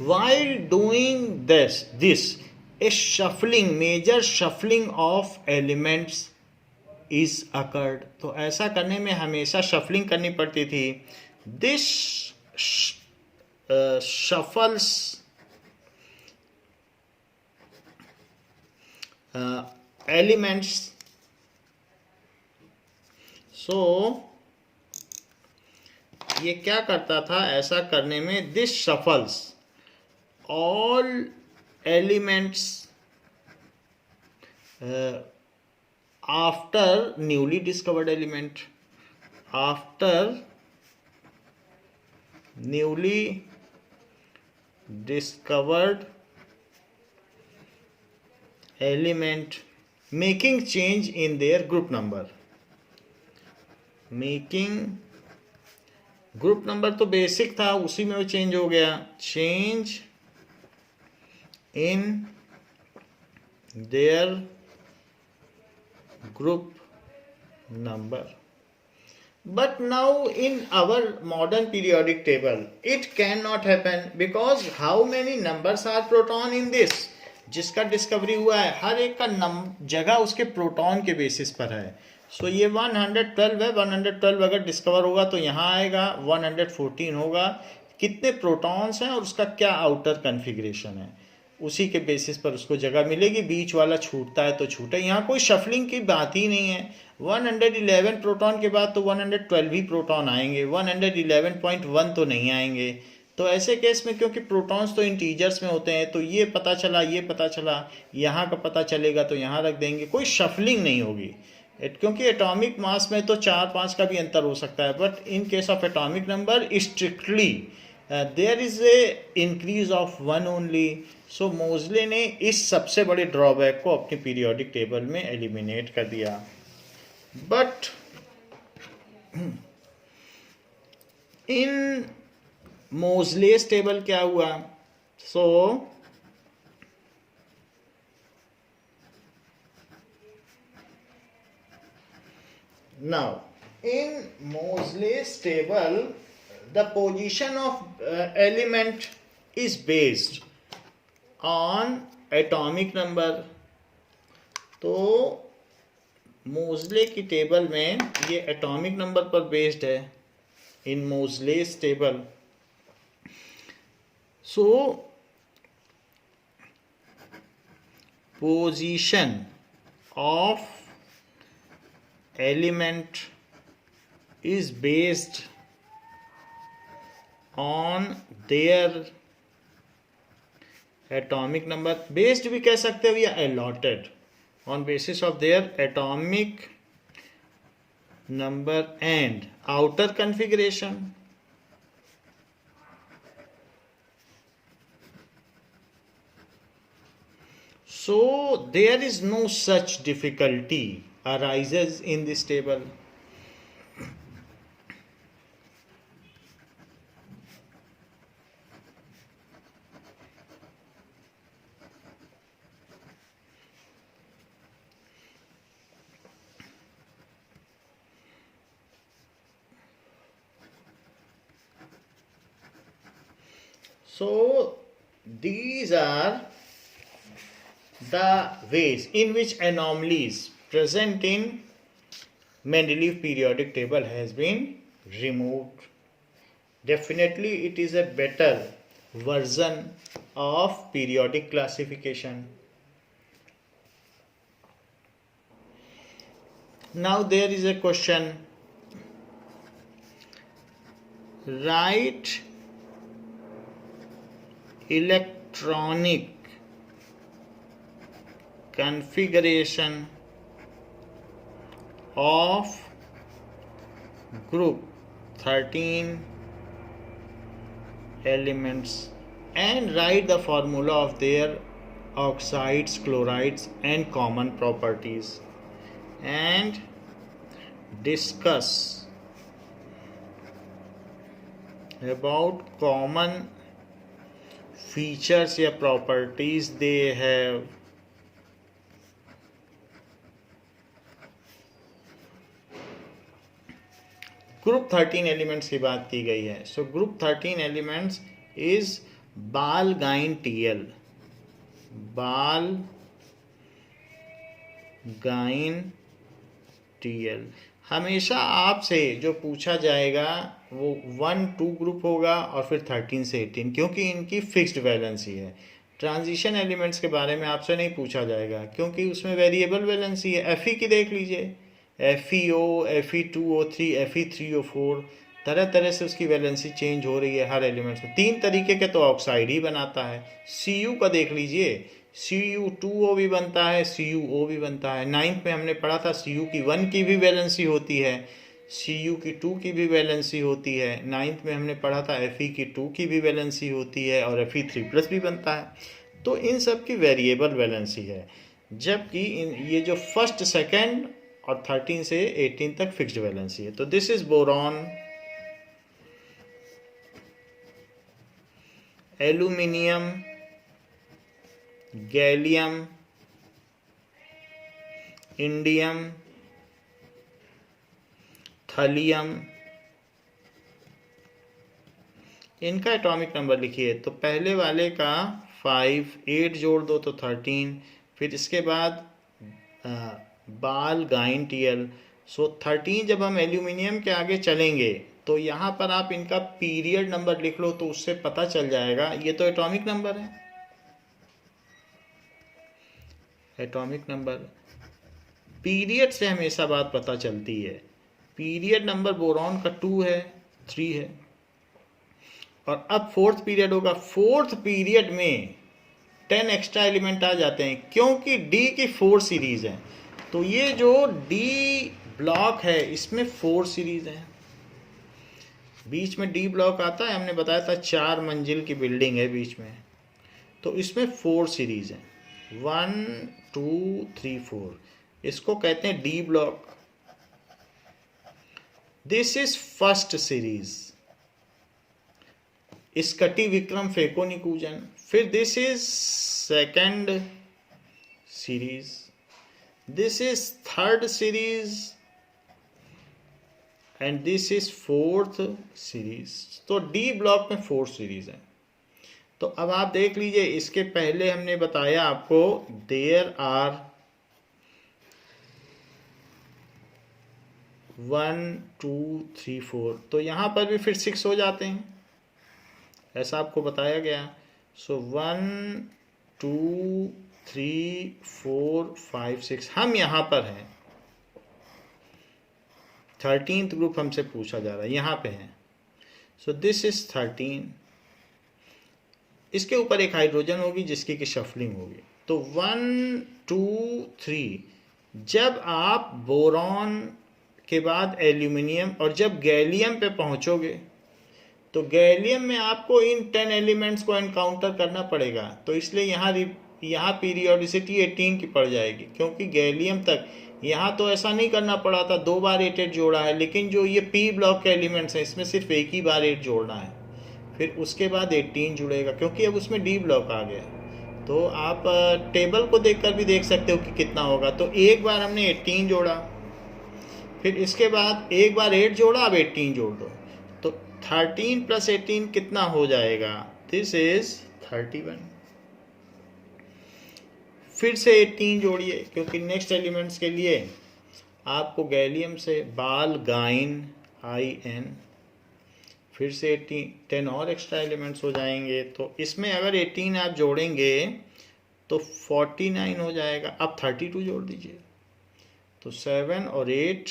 while doing this a shuffling, major shuffling of elements is occurred. तो ऐसा करने में हमेशा शफलिंग करनी पड़ती थी. This shuffles elements. So ये क्या करता था ऐसा करने में? This shuffles all elements after newly discovered element, after newly discovered element making change in their group number. Making group number तो बेसिक था, उसी में वो चेंज हो गया. Change in their group number. But now in our modern periodic table, it cannot happen because how many numbers are proton in this? जिसका डिस्कवरी हुआ है हर एक का जगह उसके प्रोटॉन के बेसिस पर है. सो ये 112 है. 112 अगर डिस्कवर होगा तो यहाँ आएगा. 114 होगा. कितने प्रोटॉन्स हैं और उसका क्या आउटर कन्फिग्रेशन है, उसी के बेसिस पर उसको जगह मिलेगी. बीच वाला छूटता है तो छूटा. यहाँ कोई शफलिंग की बात ही नहीं है. 111 प्रोटॉन के बाद तो 112 ही प्रोटॉन आएंगे, 111.1 तो नहीं आएंगे. तो ऐसे केस में क्योंकि प्रोटॉन्स तो इंटीजर्स में होते हैं, तो ये पता चला, यहाँ का पता चलेगा तो यहाँ रख देंगे. कोई शफलिंग नहीं होगी क्योंकि एटॉमिक मास में तो 4-5 का भी अंतर हो सकता है. But in case of atomic number strictly there is a increase of 1 only. So Moseley ने इस सबसे बड़े ड्रॉबैक को अपनी पीरियोडिक टेबल में एलिमिनेट कर दिया. बट इन मोजलेस टेबल क्या हुआ? सो now in Moseley's table the position of element is based on atomic number. तो मोज़ले की टेबल में ये एटॉमिक नंबर पर बेस्ड है, इन मोज़लेस टेबल। So position of element is based on their atomic number, based भी कह सकते हो या allotted on basis of their atomic number and outer configuration. So there is no such difficulty arises in this table. So these are the ways in which anomalies present in Mendeleev periodic table has been removed. Definitely it is a better version of periodic classification. Now there is a question. Write electronic configuration of group 13 elements and write the formula of their oxides, chlorides and common properties, and discuss about common features या properties they have. Group 13 elements की बात की गई है. सो ग्रुप 13 एलिमेंट्स इज बालगाइन टीएल. बालगाइन टीएल हमेशा आपसे जो पूछा जाएगा वो 1-2 ग्रुप होगा और फिर 13 से 18, क्योंकि इनकी फिक्स्ड वैलेंसी है. ट्रांजिशन एलिमेंट्स के बारे में आपसे नहीं पूछा जाएगा क्योंकि उसमें वेरिएबल वैलेंसी है. Fe की देख लीजिए, FeO, Fe2O3, Fe3O4, तरह तरह से उसकी वैलेंसी चेंज हो रही है हर एलिमेंट्स में. 3 तरीके के तो ऑक्साइड ही बनाता है. Cu का देख लीजिए, Cu2O भी बनता है, CuO भी बनता है. 9th में हमने पढ़ा था Cu की 1 की भी वैलेंसी होती है, Cu की 2 की भी वैलेंसी होती है. 9th में हमने पढ़ा था Fe की 2 की भी वैलेंसी होती है और Fe3+ भी बनता है. तो इन सब की वेरिएबल वैलेंसी है, जबकि ये जो फर्स्ट, सेकंड और 13 से 18 तक फिक्स्ड वैलेंसी है. तो this is boron, aluminium, gallium, indium, thallium. इनका एटॉमिक नंबर लिखिए. तो पहले वाले का 5, 8 जोड़ दो तो 13, फिर इसके बाद बालगाइन टीएल. सो 13 जब हम एल्यूमिनियम के आगे चलेंगे तो यहाँ पर आप इनका पीरियड नंबर लिख लो तो उससे पता चल जाएगा. ये तो एटॉमिक नंबर है, एटॉमिक नंबर. पीरियड से हमेशा बात पता चलती है. पीरियड नंबर बोरॉन का 2 है, 3 है. और अब फोर्थ पीरियड होगा. फोर्थ पीरियड में 10 एक्स्ट्रा एलिमेंट आ जाते हैं क्योंकि डी की 4 सीरीज है. तो ये जो डी ब्लॉक है इसमें 4 सीरीज है. बीच में डी ब्लॉक आता है, हमने बताया था 4 मंजिल की बिल्डिंग है बीच में. तो इसमें 4 सीरीज है, 1, 2, 3, 4. इसको कहते हैं D block. This is first series, स्कटी विक्रम फेकोनिकूजन. फिर this is second series, this is third series and this is fourth series. तो डी ब्लॉक में 4 सीरीज है. तो अब आप देख लीजिए, इसके पहले हमने बताया आपको देयर आर 1 2 3 4, तो यहाँ पर भी फिर 6 हो जाते हैं, ऐसा आपको बताया गया। सो 1 2 3 4 5 6, हम यहाँ पर हैं, 13th ग्रुप हमसे पूछा जा रहा है, यहाँ पे है। सो दिस इज 13, इसके ऊपर एक हाइड्रोजन होगी जिसकी की शफलिंग होगी। तो 1 2 3, जब आप बोरॉन के बाद एल्यूमिनियम और जब गैलियम पे पहुंचोगे तो गैलियम में आपको इन 10 एलिमेंट्स को एनकाउंटर करना पड़ेगा, तो इसलिए यहाँ पीरियोडिसिटी 18 की पड़ जाएगी, क्योंकि गैलियम तक यहाँ तो ऐसा नहीं करना पड़ा था, 2 बार 8 जोड़ा है, लेकिन जो ये पी ब्लॉक के एलिमेंट्स हैं इसमें सिर्फ एक ही बार 8 जोड़ना है, फिर उसके बाद 18 जुड़ेगा, क्योंकि अब उसमें डी ब्लॉक आ गया। तो आप टेबल को देखकर भी देख सकते हो कि कितना होगा। तो एक बार हमने 18 जोड़ा, फिर इसके बाद एक बार 8 जोड़ा, अब 18 जोड़ दो, तो 13 + 18 कितना हो जाएगा? This is 31। फिर से 18 जोड़िए, क्योंकि नेक्स्ट एलिमेंट्स के लिए आपको गैलियम से बाल गाइन IN, फिर से 10 और एक्स्ट्रा एलिमेंट्स हो जाएंगे। तो इसमें अगर 18 आप जोड़ेंगे तो 49 हो जाएगा। अब 32 जोड़ दीजिए, तो 7 और 8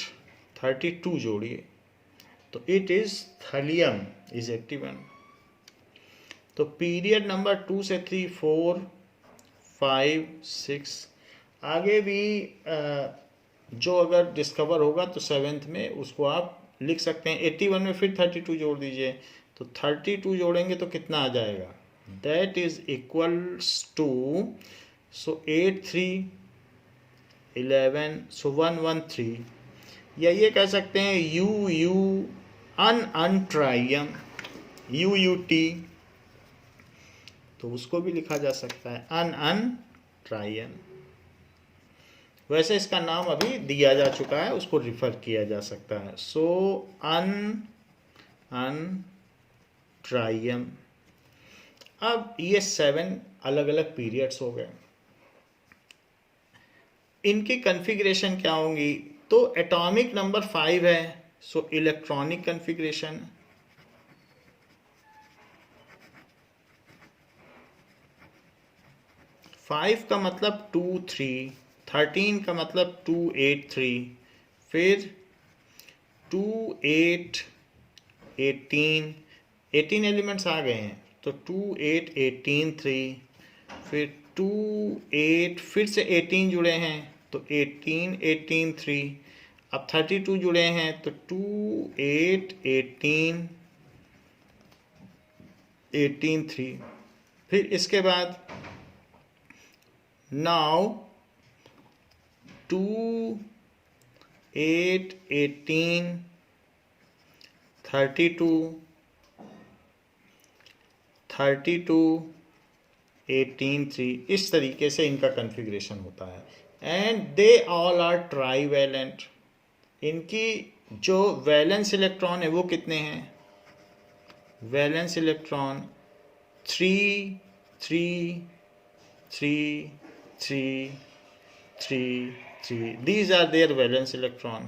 32 जोड़िए, तो इट इज थलियम इज 81। तो पीरियड नंबर 2 से 3 4 5 6, आगे भी जो अगर डिस्कवर होगा तो 7th में उसको आप लिख सकते हैं। 81 में फिर 32 जोड़ दीजिए, तो 32 जोड़ेंगे तो कितना आ जाएगा? दैट इज इक्वल्स टू, सो 8 3 11, सो 113, या ये कह सकते हैं UU अनट्राइयम, UUT, तो उसको भी लिखा जा सकता है अनट्राइयम। वैसे इसका नाम अभी दिया जा चुका है, उसको रिफर किया जा सकता है। सो अनट्राइयम। अब ये 7 अलग अलग पीरियड्स हो गए, इनकी कन्फिग्रेशन क्या होंगी? तो एटॉमिक नंबर 5 है, सो इलेक्ट्रॉनिक कन्फिग्रेशन, फाइव का मतलब 2 3, 13 का मतलब 2 8 3, फिर 2 8 18, 18 एलिमेंट्स आ गए हैं, तो 2 8 18 3, फिर 2 8, फिर से 18 जुड़े हैं तो 18 18 3, अब 32 जुड़े हैं तो 2 8 18 18 3, फिर इसके बाद नाउ 2 8 18 32 32 18 3, इस तरीके से इनका कन्फिग्रेशन होता है। And they all are trivalent. इनकी जो वैलेंस इलेक्ट्रॉन है वो कितने हैं? Valence electron 3 3 3 3 3 3, these are their valence electron.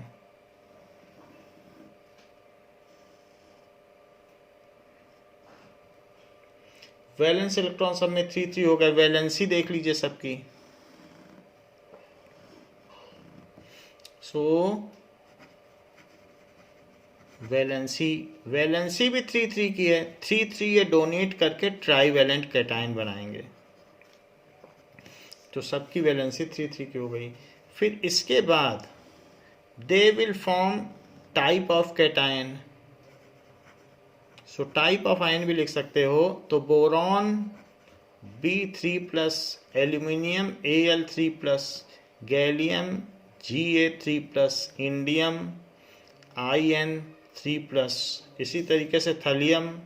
Valence electron सब में 3 3 हो गए। वैलेंसी देख लीजिए सबकी, सो वैलेंसी भी 3 3 की है। 3 3 ये डोनेट करके ट्राईवैलेंट कैटायन बनाएंगे, तो सबकी वैलेंसी 3 3 की हो गई। फिर इसके बाद they will form type of cation, so type of ion भी लिख सकते हो। तो boron B3+, aluminium Al3+, gallium Ga3+, indium In3+, इसी तरीके से थलियम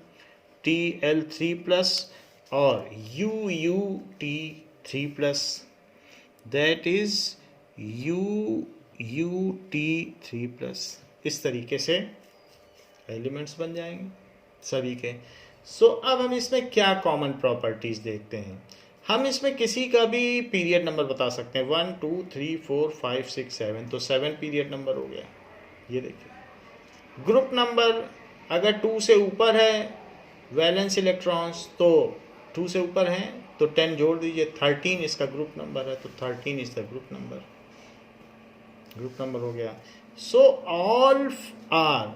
Tl3+, और UUT3+, दैट इज UUT3+। इस तरीके से एलिमेंट्स बन जाएंगे सभी के। सो अब हम इसमें क्या कॉमन प्रॉपर्टीज देखते हैं। हम इसमें किसी का भी पीरियड नंबर बता सकते हैं, 1 2 3 4 5 6 7, तो 7 पीरियड नंबर हो गया। ये देखिए ग्रुप नंबर अगर 2 से ऊपर है वैलेंस इलेक्ट्रॉन्स, तो 2 से ऊपर हैं तो 10 जोड़ दीजिए, 13 इसका ग्रुप नंबर है तो 13 इज द ग्रुप नंबर हो गया। So all are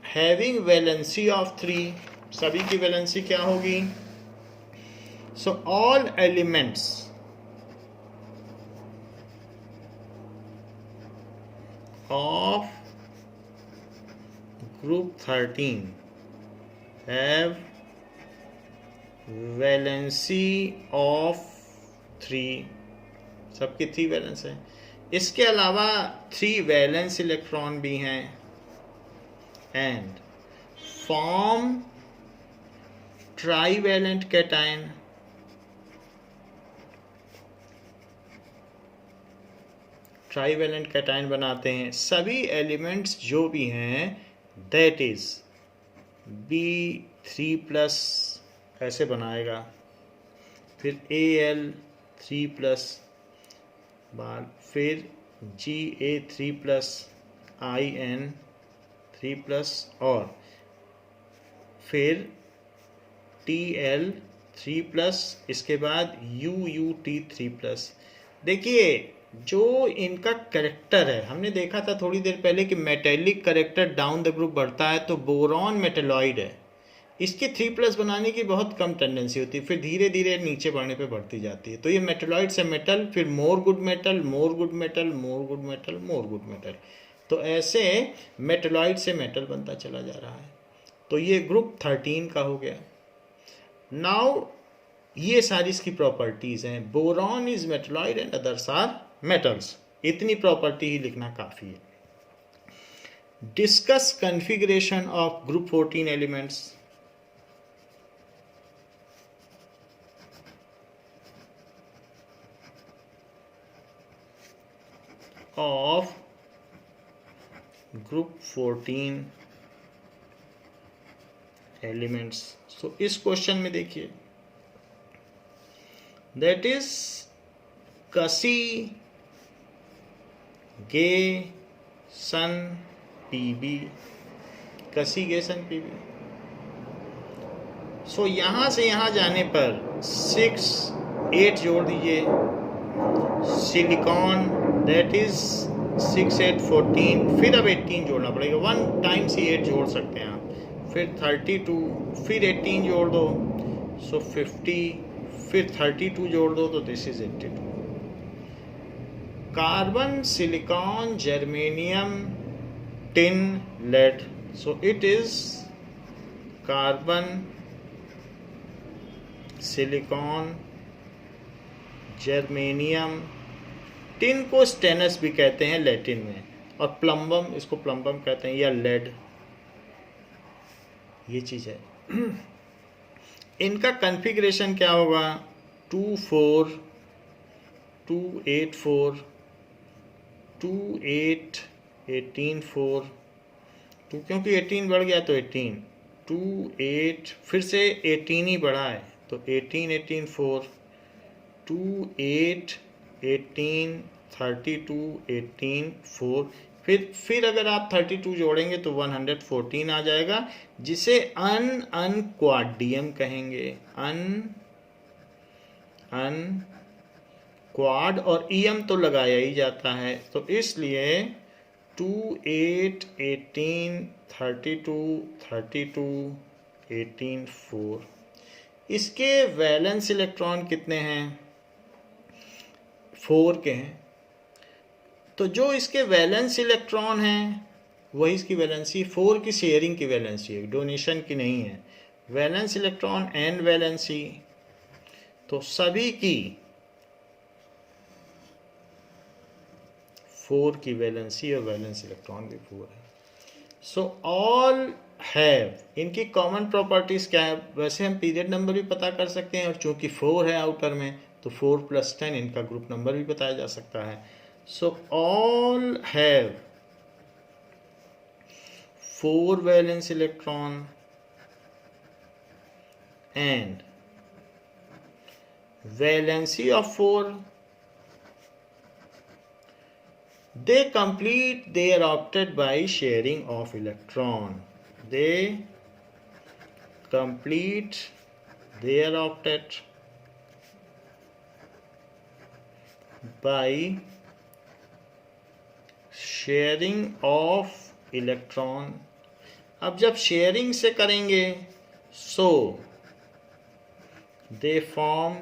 having valency of 3, सभी की वैलेंसी क्या होगी? So all elements of group 13 have valency of 3, सबकी 3 वैलेंस है। इसके अलावा 3 वैलेंस इलेक्ट्रॉन भी हैं and form trivalent cation. Trivalent cation बनाते हैं सभी एलिमेंट्स जो भी हैं, दैट इज B3+ ऐसे बनाएगा, फिर Al3+ बाद फिर Ga3+, In3+ और फिर Tl3+, इसके बाद UUT3+। देखिए जो इनका करेक्टर है, हमने देखा था थोड़ी देर पहले कि metallic character down the group बढ़ता है, तो बोरॉन मेटेलॉइड है, इसकी 3+ बनाने की बहुत कम टेंडेंसी होती है, फिर धीरे धीरे नीचे बढ़ने पे बढ़ती जाती है। तो ये मेटेलॉइड से मेटल, फिर more good metal, more good metal, more good metal, more good metal, तो ऐसे मेटेलॉइड से मेटल बनता चला जा रहा है। तो ये ग्रुप 13 का हो गया। नाउ ये सारी इसकी प्रॉपर्टीज हैं। Boron is metalloid and others are metals, इतनी प्रॉपर्टी ही लिखना काफी है। Discuss configuration of group 14 elements. Of group 14 elements. So इस क्वेश्चन में देखिए, दैट इज कसी गे सन पीबी, कसी गे सन पीबी। सो यहां से यहां जाने पर 6 8 जोड़ दीजिए, सिलिकॉन दैट इज 6 8 14, फिर अब 18 जोड़ना पड़ेगा, 1 टाइम्स ही 8 जोड़ सकते हैं आप, फिर 32, फिर 18 जोड़ दो, सो 50, फिर 32 जोड़ दो तो this is 82। Carbon, silicon, germanium, tin, lead, so it is carbon, silicon, germanium, tin को स्टेनस भी कहते हैं लैटिन में, और प्लम्बम, इसको प्लम्बम कहते हैं, या लेड, ये चीज है। इनका कॉन्फ़िगरेशन क्या होगा? 2 4 2 8 4 2 8 18 4, तो क्योंकि 18 बढ़ गया तो 18 2 8, फिर से 18 ही बढ़ा है तो 18 18 4 2 8 18 32 18 4, फिर अगर आप 32 जोड़ेंगे तो 114 आ जाएगा, जिसे अनक्वाडियम कहेंगे। क्वाड और ईएम तो लगाया ही जाता है, तो इसलिए 2 8 18 32 32 18 4। इसके वैलेंस इलेक्ट्रॉन कितने हैं? 4 के हैं। तो जो इसके वैलेंस इलेक्ट्रॉन हैं वही इसकी वैलेंसी, 4 की शेयरिंग की वैलेंसी है, डोनेशन की नहीं है। वैलेंस इलेक्ट्रॉन एन वैलेंसी, तो सभी की 4 की वैलेंसी और वैलेंस इलेक्ट्रॉन भी 4 है। सो ऑल हैव, इनकी कॉमन प्रॉपर्टीज क्या है? वैसे हम पीरियड नंबर भी पता कर सकते हैं, और चूंकि 4 है आउटर में तो 4 + 10 इनका ग्रुप नंबर भी बताया जा सकता है। So all have 4 valence electron and valency of 4 They complete their octet by sharing of electron. They complete their octet by sharing of electron. अब जब शेयरिंग से करेंगे so they form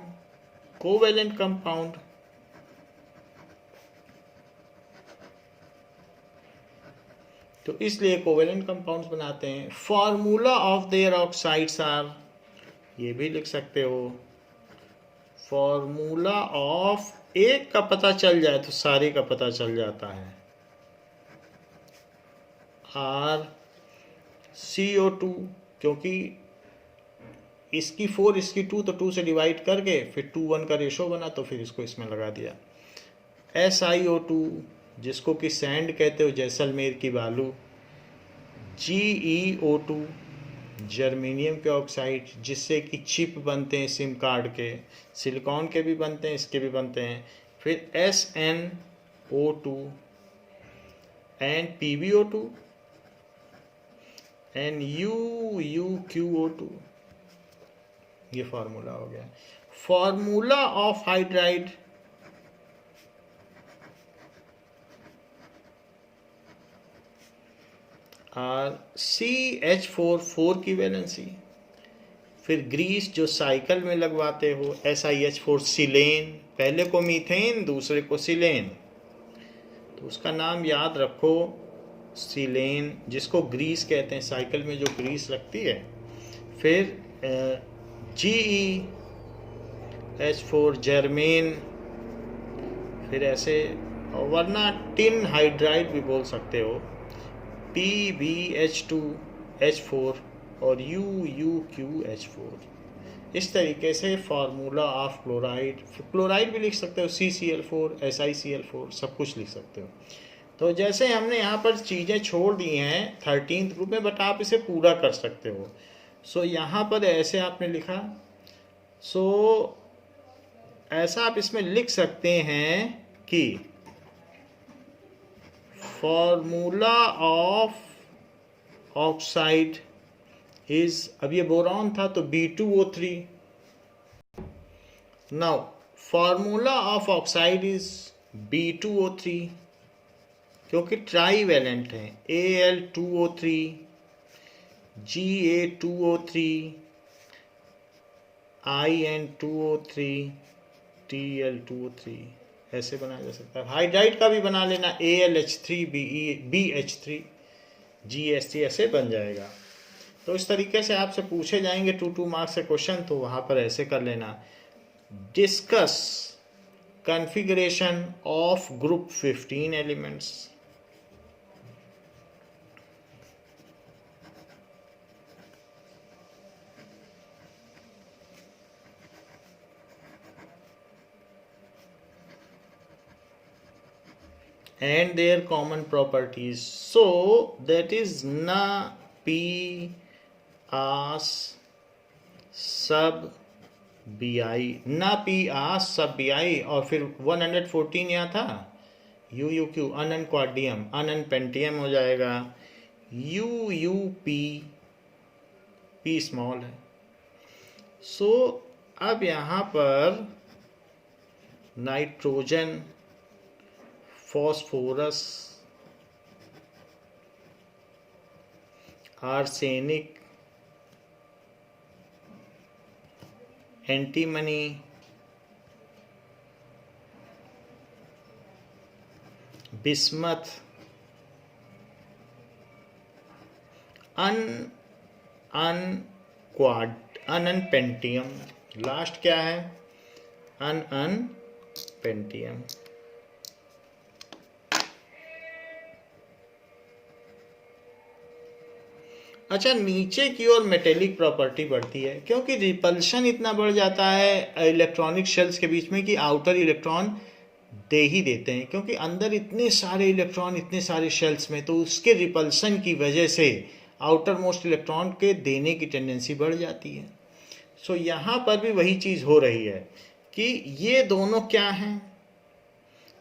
covalent compound. तो इसलिए कोवेलेंट कंपाउंड्स बनाते हैं. Formula of their oxides are, ये भी लिख सकते हो, फॉर्मूला ऑफ एक का पता चल जाए तो सारे का पता चल जाता है. आर CO2, क्योंकि इसकी 4 इसकी 2 तो 2 से डिवाइड करके फिर 2:1 का रेशो बना तो फिर इसको इसमें लगा दिया. SiO2 जिसको कि सैंड कहते हो, जैसलमेर की बालू. GeO2 जर्मेनियम के ऑक्साइड जिससे कि चिप बनते हैं सिम कार्ड के, सिलिकॉन के भी बनते हैं, इसके भी बनते हैं. फिर SnO2 and PbO2 and UuQO2. ये फार्मूला हो गया. फार्मूला ऑफ हाइड्राइड, और CH4 4 की वैलेंसी. फिर ग्रीस जो साइकिल में लगवाते हो, SiH4 सिलेन, पहले को मीथेन दूसरे को सिलेन, तो उसका नाम याद रखो सिलेन, जिसको ग्रीस कहते हैं, साइकिल में जो ग्रीस लगती है. फिर GeH4 जर्मेन, फिर ऐसे, वरना टिन हाइड्राइड भी बोल सकते हो, PbH2H4 और UuQH4. इस तरीके से फार्मूला ऑफ क्लोराइड, क्लोराइड भी लिख सकते हो, CCl4 SiCl4 सब कुछ लिख सकते हो. तो जैसे हमने यहाँ पर चीज़ें छोड़ दी हैं 13th ग्रुप में, बट आप इसे पूरा कर सकते हो. सो यहाँ पर ऐसे आपने लिखा, सो ऐसा आप इसमें लिख सकते हैं कि फॉर्मूला ऑफ ऑक्साइड इज, अब ये बोरॉन था तो B2O3. Now formula of oxide is B2O3 क्योंकि ट्राईवैलेंट है. Al2O3 Ga2O3 In2O3 Tl2O3 ऐसे बनाया जा सकता है. हाइड्राइड का भी बना लेना, AlH3 BH3 GH3 ऐसे बन जाएगा. तो इस तरीके से आपसे पूछे जाएंगे 2 मार्क्स से क्वेश्चन, तो वहाँ पर ऐसे कर लेना. Discuss configuration of group 15 elements. And their common properties. So that is Na, P, As, Sub, Bi. Na, P, As, Sub, Bi. और फिर 114 यहाँ था, UuQ अनन क्वाड्रियम, अनन पेंटियम हो जाएगा. UuP, P स्मॉल है. सो अब यहाँ पर nitrogen, phosphorus, arsenic, antimony, bismuth, ununpentium. Last क्या है? Ununpentium. अच्छा, नीचे की ओर मेटेलिक प्रॉपर्टी बढ़ती है क्योंकि रिपल्शन इतना बढ़ जाता है इलेक्ट्रॉनिक शेल्स के बीच में कि आउटर इलेक्ट्रॉन दे ही देते हैं, क्योंकि अंदर इतने सारे इलेक्ट्रॉन इतने सारे शेल्स में, तो उसके रिपल्शन की वजह से आउटर मोस्ट इलेक्ट्रॉन के देने की टेंडेंसी बढ़ जाती है. सो यहाँ पर भी वही चीज़ हो रही है कि ये दोनों क्या हैं?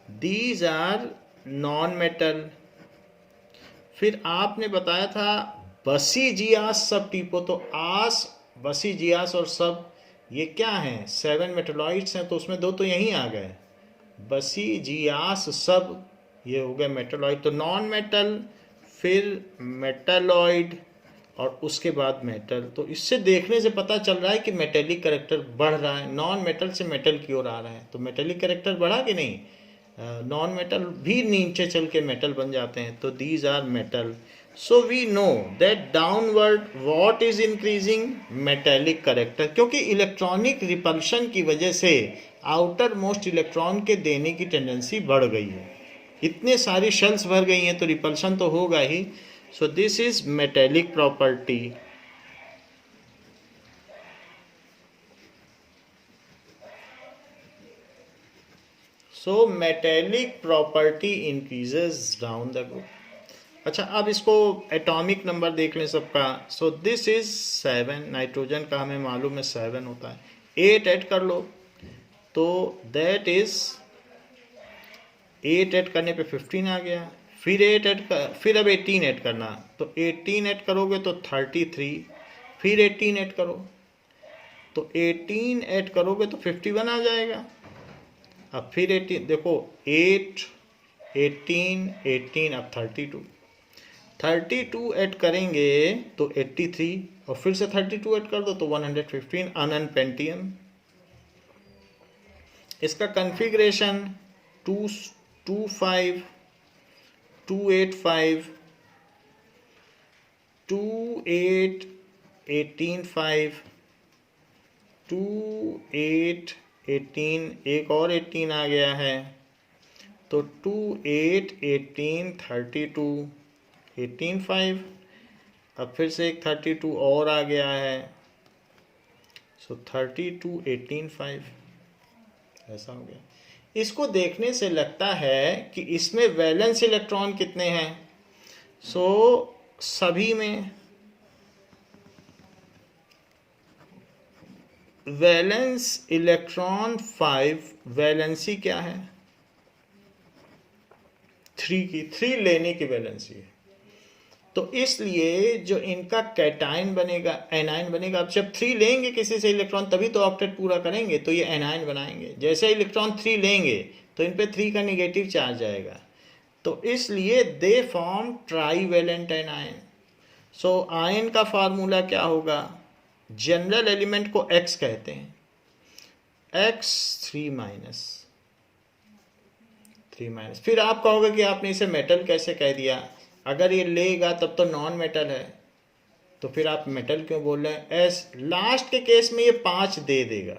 These are non metal. फिर आपने बताया था बसीजियास सब टीपो, तो आस, बसीजियास और सब ये क्या हैं? 7 मेटलॉइड्स हैं, तो उसमें 2 तो यहीं आ गए। बसीजियास सब ये हो गए मेटलॉइड, तो नॉन मेटल, फिर मेटलॉइड और उसके बाद मेटल। तो इससे देखने से पता चल रहा है कि मेटेलिक कैरेक्टर बढ़ रहा है, नॉन मेटल से मेटल की ओर आ रहा है। तो मेटेलिक कैरेक्टर बढ़ा कि नहीं? नॉन मेटल भी नीचे चल के मेटल बन जाते हैं, तो these are metal. So we know that downward what is increasing? Metallic character, क्योंकि इलेक्ट्रॉनिक रिपल्शन की वजह से आउटर मोस्ट इलेक्ट्रॉन के देने की टेंडेंसी बढ़ गई है। इतने सारी शेल्स भर गई हैं तो रिपल्शन तो होगा ही। So this is metallic property. So metallic property increases down the group. अच्छा, अब इसको एटॉमिक नंबर देख लें सबका। सो दिस इज 7, नाइट्रोजन का हमें मालूम है 7 होता है। 8 ऐड कर लो तो दैट इज 8 ऐड करने पे 15 आ गया। फिर 8 ऐड कर, फिर अब 18 ऐड करना, तो 18 ऐड करोगे तो 33। फिर 18 ऐड करो, तो 18 ऐड करोगे तो 51 आ जाएगा। अब फिर 18 देखो, 8 18 18, अब 32 ऐड करेंगे तो 83, और फिर से 32 ऐड कर दो तो 115 अनंत पेंटियम। इसका कन्फिग्रेशन 225 285 28 185 28 18, एक और 18 आ गया है, तो 28 18 32 18 5। अब फिर से एक 32 और आ गया है, सो 32 18 5, ऐसा हो गया। इसको देखने से लगता है कि इसमें वैलेंस इलेक्ट्रॉन कितने हैं? सो सभी में वैलेंस इलेक्ट्रॉन 5, वैलेंसी क्या है? 3 की, 3 लेने की वैलेंसी है। तो इसलिए जो इनका कैटाइन बनेगा, एनाइन बनेगा। अब जब 3 लेंगे किसी से इलेक्ट्रॉन तभी तो ऑक्टेट पूरा करेंगे, तो ये एनाइन बनाएंगे। जैसे इलेक्ट्रॉन 3 लेंगे तो इन पे 3 का निगेटिव चार्ज आएगा, तो इसलिए दे फॉर्म ट्राईवेलेंट एनाइन। सो आयन का फार्मूला क्या होगा? जनरल एलिमेंट को X कहते हैं, X 3 फिर आप कहोगे कि आपने इसे मेटल कैसे कह दिया? अगर ये लेगा तब तो नॉन मेटल है, तो फिर आप मेटल क्यों बोल रहे हैं? एस लास्ट के केस में ये 5 दे देगा।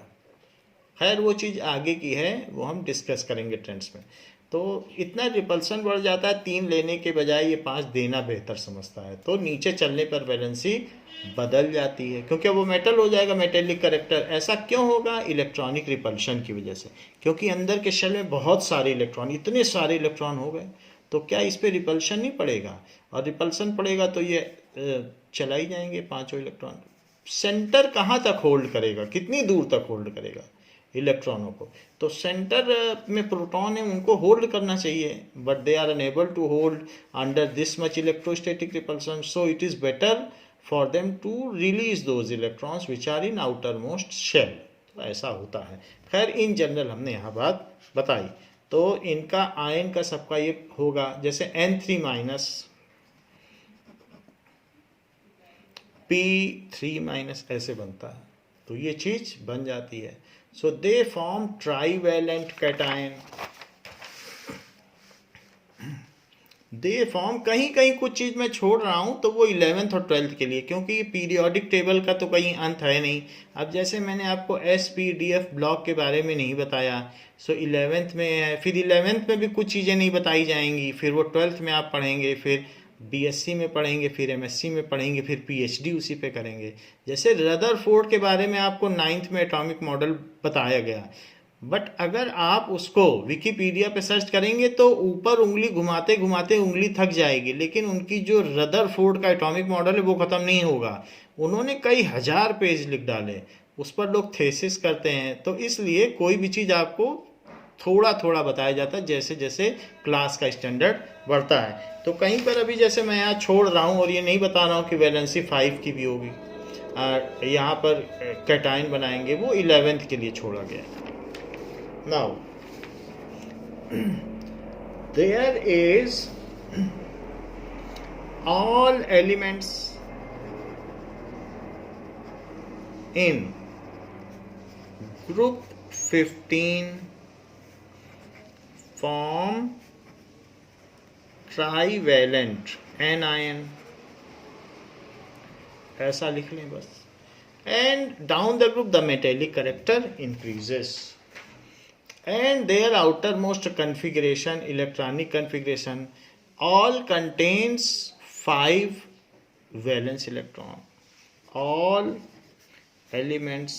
खैर वो चीज़ आगे की है, वो हम डिस्कस करेंगे ट्रेंड्स में। तो इतना रिपल्सन बढ़ जाता है, 3 लेने के बजाय ये 5 देना बेहतर समझता है, तो नीचे चलने पर वैलेंसी बदल जाती है, क्योंकि वो मेटल हो जाएगा, मेटेलिक कैरेक्टर। ऐसा क्यों होगा? इलेक्ट्रॉनिक रिपल्शन की वजह से, क्योंकि अंदर के शेल में बहुत सारे इलेक्ट्रॉन, इतने सारे इलेक्ट्रॉन हो गए, तो क्या इस पर रिपल्शन नहीं पड़ेगा? और रिपल्सन पड़ेगा तो ये चला ही जाएंगे 5 इलेक्ट्रॉन। सेंटर कहाँ तक होल्ड करेगा, कितनी दूर तक होल्ड करेगा इलेक्ट्रॉनों को? तो सेंटर में प्रोटॉन है, उनको होल्ड करना चाहिए, but they are unable to hold under this much electrostatic repulsion, so it is better for them to release those electrons which are in outer most shell. तो ऐसा होता है। खैर इन जनरल हमने यहाँ बात बताई। तो इनका आयन का सबका ये होगा, जैसे N3- P3- ऐसे बनता है, तो ये चीज बन जाती है। So they form trivalent cation. They form, कहीं कहीं कुछ चीज मैं छोड़ रहा हूं, तो वो 11th और 12th के लिए, क्योंकि ये पीरियोडिक टेबल का तो कहीं अंत है नहीं। अब जैसे मैंने आपको SPDF ब्लॉक के बारे में नहीं बताया, सो 11th में है, फिर 11th में भी कुछ चीज़ें नहीं बताई जाएंगी, फिर वो 12th में आप पढ़ेंगे, फिर BSc में पढ़ेंगे, फिर MSc में पढ़ेंगे, फिर PhD उसी पे करेंगे। जैसे रदरफोर्ड के बारे में आपको 9th में एटॉमिक मॉडल बताया गया, बट अगर आप उसको विकिपीडिया पे सर्च करेंगे तो ऊपर उंगली घुमाते घुमाते उंगली थक जाएगी, लेकिन उनकी जो रदरफोर्ड का एटॉमिक मॉडल है वो ख़त्म नहीं होगा। उन्होंने कई हजार पेज लिख डाले, उस पर लोग थेसिस करते हैं, तो इसलिए कोई भी चीज़ आपको थोड़ा थोड़ा बताया जाता है जैसे जैसे क्लास का स्टैंडर्ड बढ़ता है। तो कहीं पर अभी जैसे मैं यहाँ छोड़ रहा हूँ और ये नहीं बता रहा हूँ कि वैलेंसी 5 की भी होगी, यहाँ पर कैटाइन बनाएंगे, वो 11th के लिए छोड़ा गया। Now there is all elements in group 15 form trivalent anion, ऐसा लिख लें बस। and down the group the metallic character increases and their outermost configuration, electronic configuration, all contains 5 valence electron. All elements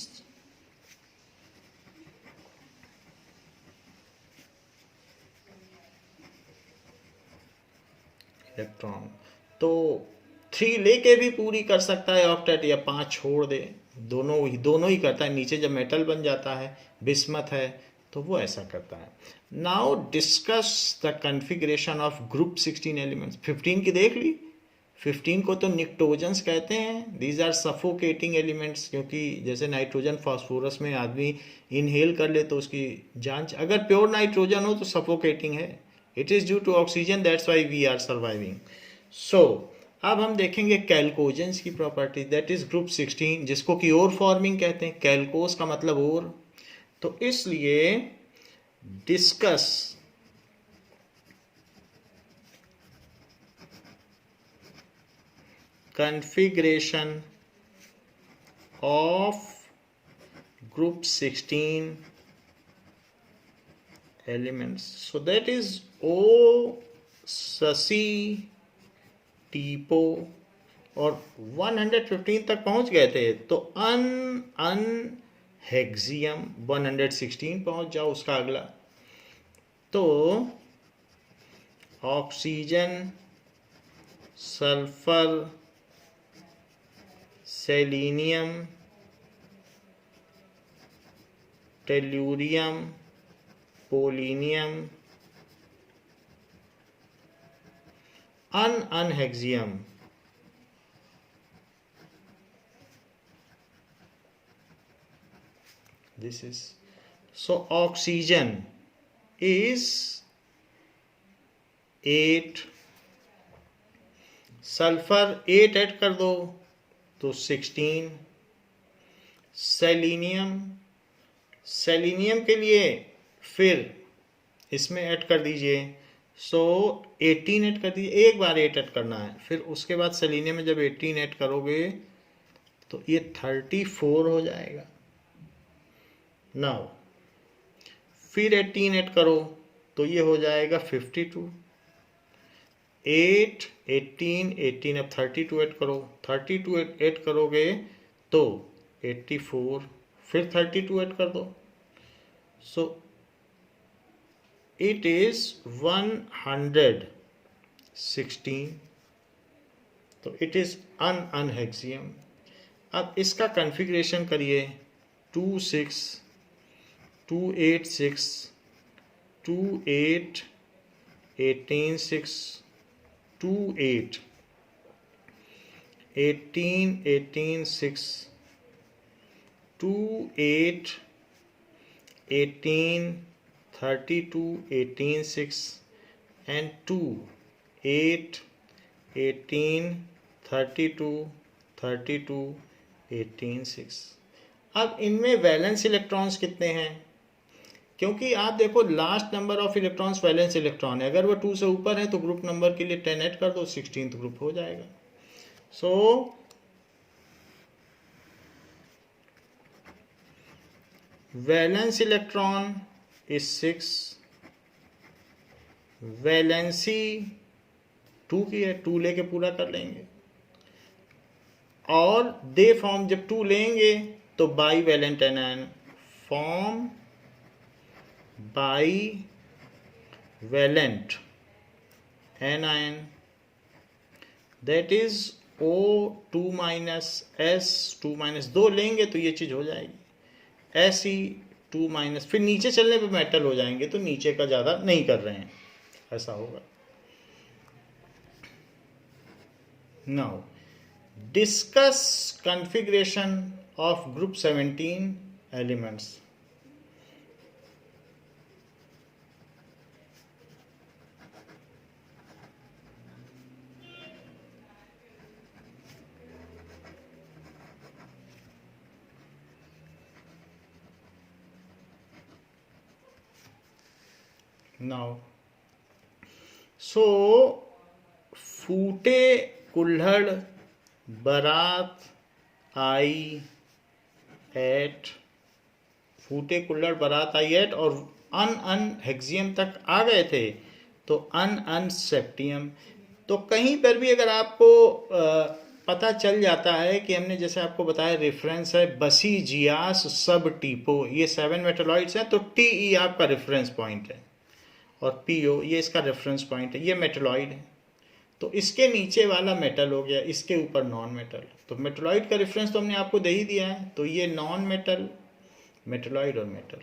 electron तो 3 लेके भी पूरी कर सकता है ऑक्टेट, या 5 छोड़ दे, दोनों ही करता है। नीचे जब मेटल बन जाता है, बिस्मथ है, तो वो ऐसा करता है। Now discuss the configuration of group 16 elements. 15 की देख ली, 15 को तो निक्टोजेंस कहते हैं। दीज आर सफोकेटिंग एलिमेंट्स, क्योंकि जैसे नाइट्रोजन फास्फोरस में आदमी इनहेल कर ले तो उसकी जान, अगर प्योर नाइट्रोजन हो तो सफोकेटिंग है। It is due to oxygen, that's why we are surviving. So अब हम देखेंगे कैल्कोजेंस की प्रॉपर्टी, दैट इज ग्रुप 16, जिसको कि ओर फॉर्मिंग कहते हैं। कैल्कोस का मतलब ओर, तो इसलिए discuss configuration of group 16 elements. So that is O, Sasi, Tipo, और 115 तक पहुंच गए थे, तो अन हेक्सियम 116 पहुंच जाओ उसका अगला। तो oxygen, sulphur, selenium, tellurium, polonium, ununhexium, this is, so oxygen is 8, sulphur 8 add कर दो तो 16, सेलेनियम के लिए फिर इसमें ऐड कर दीजिए, सो 18 ऐड कर दीजिए, एक बार 8 ऐड करना है, फिर उसके बाद सेलेनियम में जब 18 ऐड करोगे तो ये 34 हो जाएगा। नाउ फिर 18 ऐड करो तो ये हो जाएगा 52, 8, 18, 18, अब 32 ऐड करो, 32 ऐड करोगे तो 84, फिर 32 ऐड कर दो, सो इट इज 116, तो इट इज अनहेक्सियम। अब इसका कॉन्फ़िगरेशन करिए, 26, 286, 28, 186, 28, 18, 18, 6, 28, 18, 32, 18, 6 and 2, 8, 18, 32, 32, 18, 6। अब इनमें वैलेंस इलेक्ट्रॉन्स कितने हैं? क्योंकि आप देखो last number of electrons valence electron है, अगर वो 2 से ऊपर है तो ग्रुप नंबर के लिए 10 ऐड कर दो, 16th ग्रुप हो जाएगा। सो वैलेंस इलेक्ट्रॉन इज 6, वैलेंसी 2 की है, 2 लेके पूरा कर लेंगे, और दे फॉर्म जब 2 लेंगे तो bivalent anion form bivalent anion, that is O2 S2 2 लेंगे तो ये चीज हो जाएगी, 2 माइनस, फिर नीचे चलने पे मेटल हो जाएंगे, तो नीचे का ज़्यादा नहीं कर रहे हैं, ऐसा होगा. Now discuss configuration of group 17 elements. Now so फूटे कुल्हड़ बारात आई एट, फूटे कुल्हड़ बारात आई एट, और अन हेक्सियम तक आ गए थे, तो अन सेप्टियम. तो कहीं पर भी अगर आपको पता चल जाता है कि हमने जैसे आपको बताया रेफरेंस है बसीजियास सब टीपो, ये 7 मेटलॉइड्स हैं, तो टी आपका रेफरेंस पॉइंट है और पीओ ये इसका रेफरेंस पॉइंट है, ये मेटलॉइड है. तो इसके नीचे वाला मेटल हो गया, इसके ऊपर नॉन मेटल. तो मेटलॉइड का रेफरेंस तो हमने आपको दे ही दिया है, तो ये नॉन मेटल, मेटलॉइड और metal.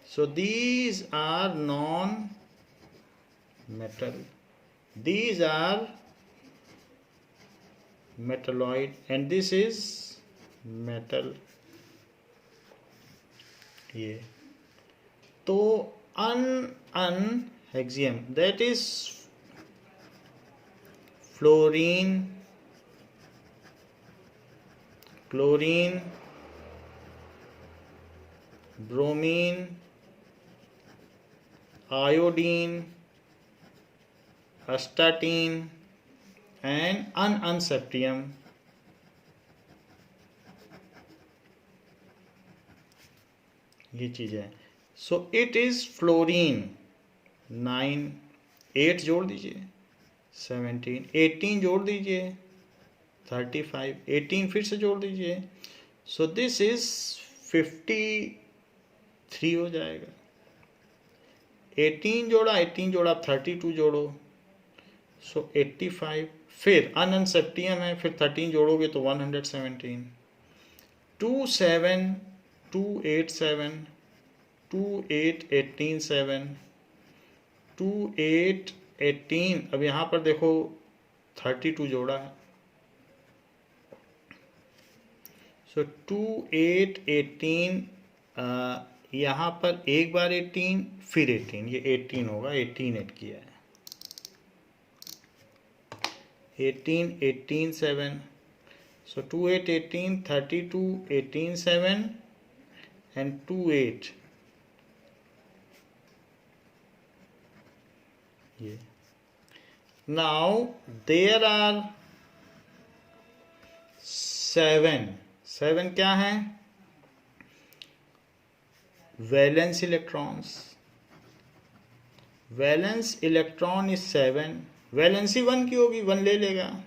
So these are non metal, these are metalloid, and this is metal. ये तो ununhexium that is fluorine, chlorine, bromine, iodine, astatine and unseptium. ये चीज़ है. सो इट इज फ्लोरीन 9, 8 जोड़ दीजिए 17, 18 जोड़ दीजिए 35, 18 फिर से जोड़ दीजिए. सो दिस इज 53 हो जाएगा. 18 जोड़ा 18 जोड़ा 32 जोड़ो, सो 85. फिर अनसेप्टियम है, फिर 13 जोड़ोगे तो 117. 2 7 2 8 7 2 8 18 7 2 8 18. अब यहाँ पर देखो 32 जोड़ा है, सो 2 8 18. यहाँ पर एक बार 18 फिर 18, ये 18 होगा, 18 ऐड किया है. 18 18 7, so 2 8 18 32 18 7 and 2 8. Yeah. Now there are 7 क्या है? Valence electrons. Valence electron is 7. Valency 1 की होगी, 1 ले लेगा.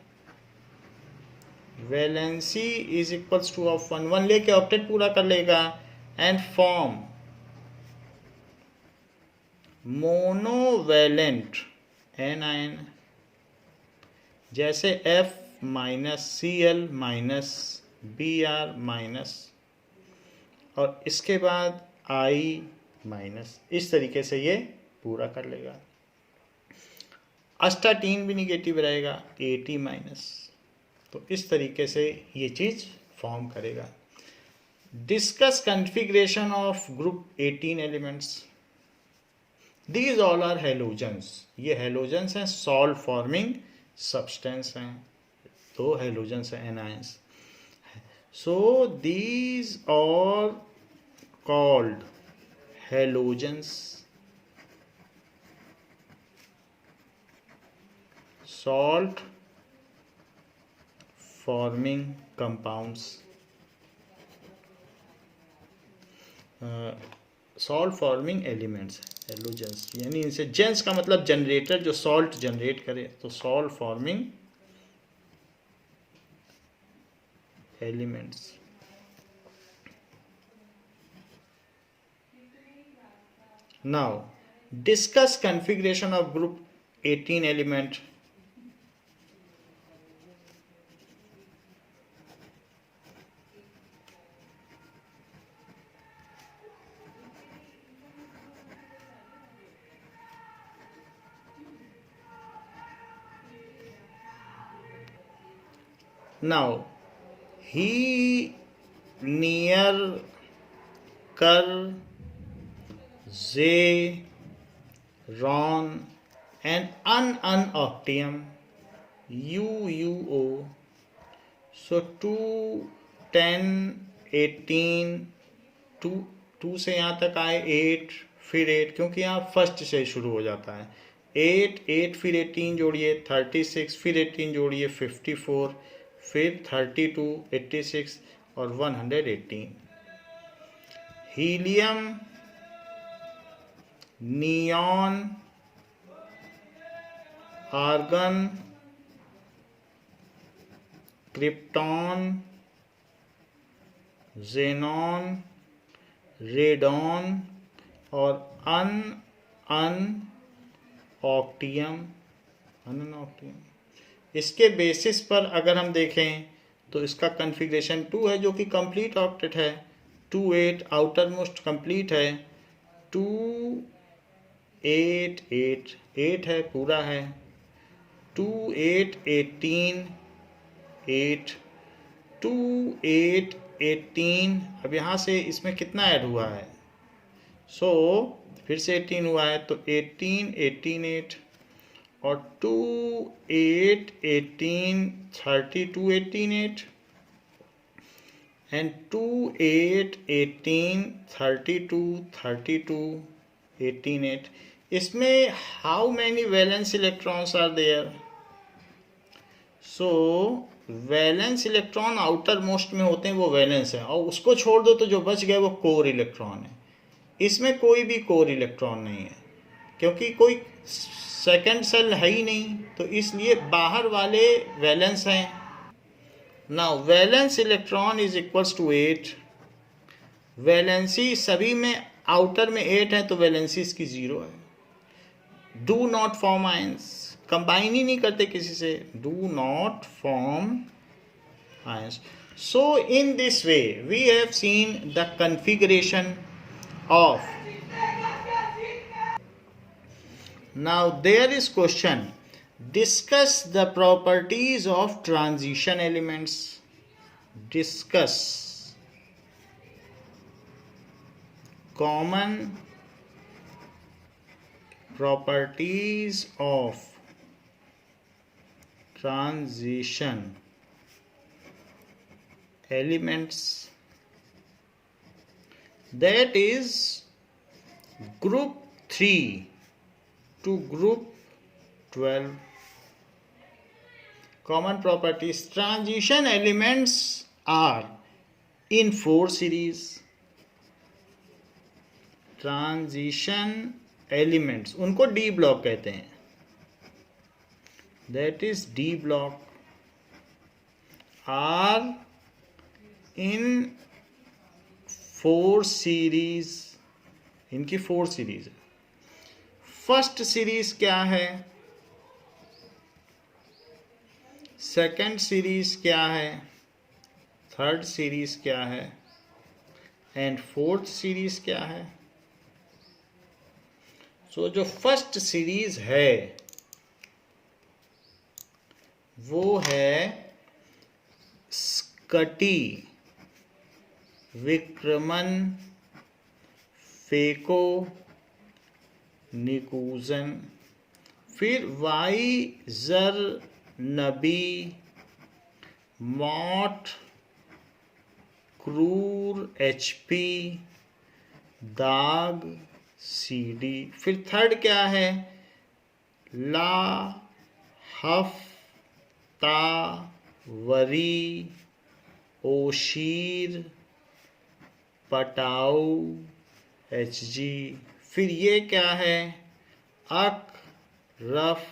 Valency is equals two of 1, 1 लेके ऑक्टेट पूरा कर लेगा एंड फॉर्म मोनोवैलेंट एनायन, जैसे F minus Cl minus Br minus और इसके बाद I माइनस. इस तरीके से ये पूरा कर लेगा. अस्टाटीन भी निगेटिव रहेगा, AT माइनस. तो इस तरीके से ये चीज फॉर्म करेगा. Discuss configuration of group 18 elements. These all are halogens. ये हेलोजन्स हैं, सॉल्ट फॉर्मिंग सब्सटेंस हैं. 2 हेलोजन्स हैं, anions. So these are called halogens, salt forming compounds. Salt forming elements, halogens. यानी इनसे जेंस का मतलब जनरेटर, जो सॉल्ट जनरेट करे, तो salt forming elements. Now discuss configuration of group 18 element. Now he, near, कर, जे, Ron and an octium, UUO. So 2, 10, 18, 2 से यहाँ तक आए 8, फिर 8, क्योंकि यहाँ फर्स्ट से शुरू हो जाता है। 8 फिर 18 जोड़िए 36, फिर 18 जोड़िए 54, फिर 32, 86 और 118। Helium, neon, argon, krypton, xenon, radon और ऑक्टियम। इसके बेसिस पर अगर हम देखें तो इसका कॉन्फ़िगरेशन 2 है, जो कि कंप्लीट ऑक्टेट है। 2, 8 आउटर मोस्ट कंप्लीट है। 2, 8, 8, 8 है, पूरा है। 2, 8, 18, 8, 2, 8, 18। अब यहाँ से इसमें कितना ऐड हुआ है? सो फिर से 18 हुआ है, तो 18, 18, 8 और 2, 8, 18, 32, 18, 8 and 2, 8, 18, 32, 32, 18, 8। इसमें how many valence electrons are there? So valence electron outer most में होते हैं, वो वैलेंस है, और उसको छोड़ दो तो जो बच गए वो कोर इलेक्ट्रॉन है। इसमें कोई भी कोर इलेक्ट्रॉन नहीं है, क्योंकि कोई सेकंड सेल है ही नहीं, तो इसलिए बाहर वाले वैलेंस हैं। Now valence electron is equals to 8। Valency सभी में आउटर में 8 है, तो वैलेंसी इसकी 0 है। Do not form ions, combine ही नहीं करते किसी से, do not form ions. So in this way we have seen the configuration of. Now there is question, discuss the properties of transition elements. Discuss common properties of transition elements, that is group 3 to group 12. Common properties. Transition elements are in 4 series. Transition elements, उनको D block कहते हैं, that is D block, are in 4 series. इनकी 4 सीरीज है। फर्स्ट सीरीज क्या है, सेकंड सीरीज क्या है, थर्ड सीरीज क्या है एंड फोर्थ सीरीज क्या है? सो जो फर्स्ट सीरीज है वो है स्कटी, विक्रमन, फेको, निकूजन। फिर वाइजर, नबी, मॉट, क्रूर, HP, दाग, CD। फिर थर्ड क्या है, ला, हफ, ता, वरी, ओशीर, पटाऊ, HG। फिर ये क्या है, अक, रफ,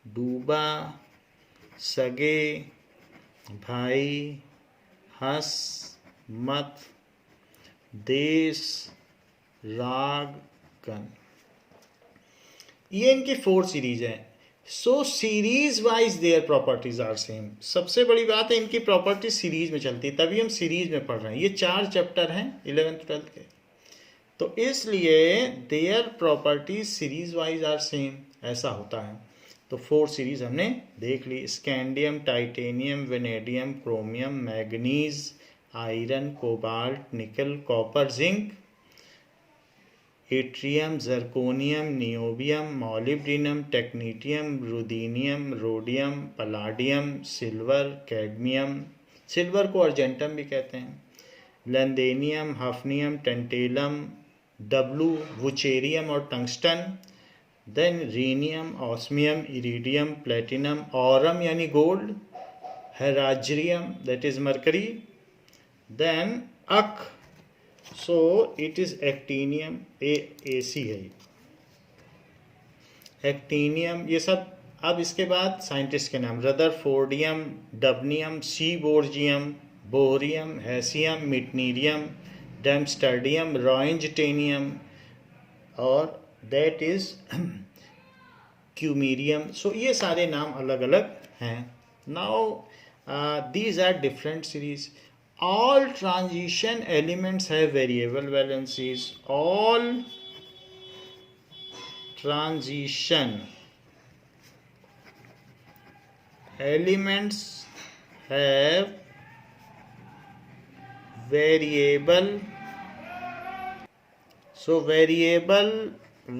डूबा, सगे, भाई, हंस, मत, देश, राग, गण। ये इनकी 4 सीरीज है। So series wise their properties are same. सबसे बड़ी बात है इनकी प्रॉपर्टी सीरीज में चलती है, तभी हम सीरीज में पढ़ रहे हैं। ये 4 चैप्टर हैं 11th 12th के, तो इसलिए their properties series wise are same, ऐसा होता है। तो 4 सीरीज हमने देख ली, scandium, titanium, vanadium, chromium, manganese, iron, cobalt, nickel, copper, zinc, yttrium, zirconium, niobium, molybdenum, technetium, ruthenium, rhodium, palladium, silver, cadmium, silver को अर्जेंटम भी कहते हैं, लैंडेनियम, हफनियम, टेंटेलम, डब्लू, वुचेरियम और tungsten, then rhenium, osmium, iridium, platinum, aurum यानी gold, hydrargyrum that is mercury, then अक, so it is actinium, AC है एक्टीनियम, ये सब। अब इसके बाद साइंटिस्ट के नाम, रदरफोर्डियम, डबनियम, सीबोर्जियम, बोरियम, हैसियम, मिटनीरियम, डेमस्टर्डियम, रॉइंजटेनियम और दैट इज क्यूमीरियम। सो ये सारे नाम अलग अलग हैं। Now these are different series. All transition elements have variable valencies. All transition elements have variable, so variable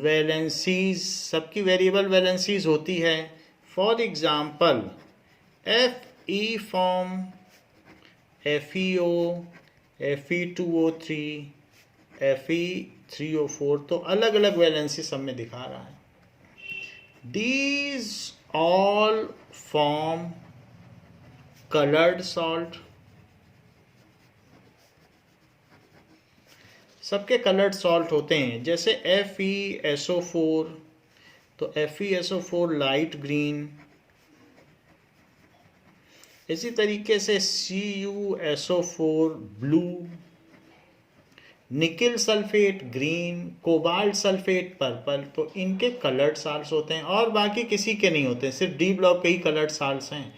valencies, सबकी variable valencies होती है। For example, Fe form, FeO, Fe2O3, Fe3O4, तो अलग अलग वैलेंसी सब में दिखा रहा है। These all form colored salt, सबके कलर्ड सॉल्ट होते हैं। जैसे FeSO4, तो FeSO4 लाइट ग्रीन, इसी तरीके से CuSO4 blue, nickel sulphate green, cobalt sulphate purple, तो इनके कलर्ड साल्ट्स होते हैं और बाकी किसी के नहीं होते। सिर्फ डी ब्लॉक के ही कलर्ड साल्ट्स हैं।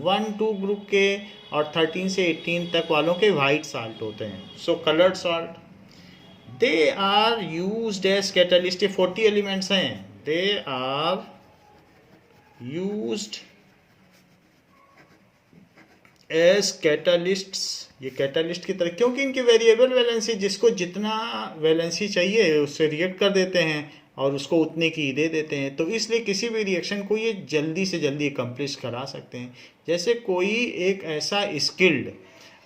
1-2 ग्रुप के और 13 से 18 तक वालों के वाइट साल्ट होते हैं। So coloured salt, they are used as catalyst. 40 elements हैं, they are used as catalysts, ये कैटलिस्ट की तरह, क्योंकि इनकी वेरिएबल वैलेंसी, जिसको जितना वैलेंसी चाहिए उससे रिएक्ट कर देते हैं और उसको उतने की दे देते हैं। तो इसलिए किसी भी रिएक्शन को ये जल्दी से जल्दी एकम्प्लिश करा सकते हैं। जैसे कोई एक ऐसा स्किल्ड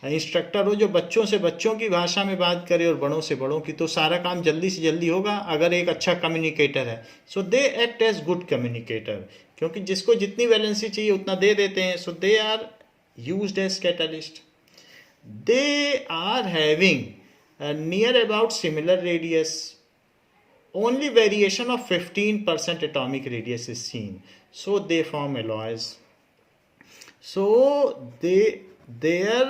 इंस्ट्रक्टर हो जो बच्चों से बच्चों की भाषा में बात करे और बड़ों से बड़ों की, तो सारा काम जल्दी से जल्दी होगा अगर एक अच्छा कम्युनिकेटर है। So they act as good communicator, क्योंकि जिसको जितनी वैलेंसी चाहिए उतना दे देते हैं। So they are used as catalyst. They are having a near about similar radius. Only variation of 15% atomic radius is seen. So they form alloys. So their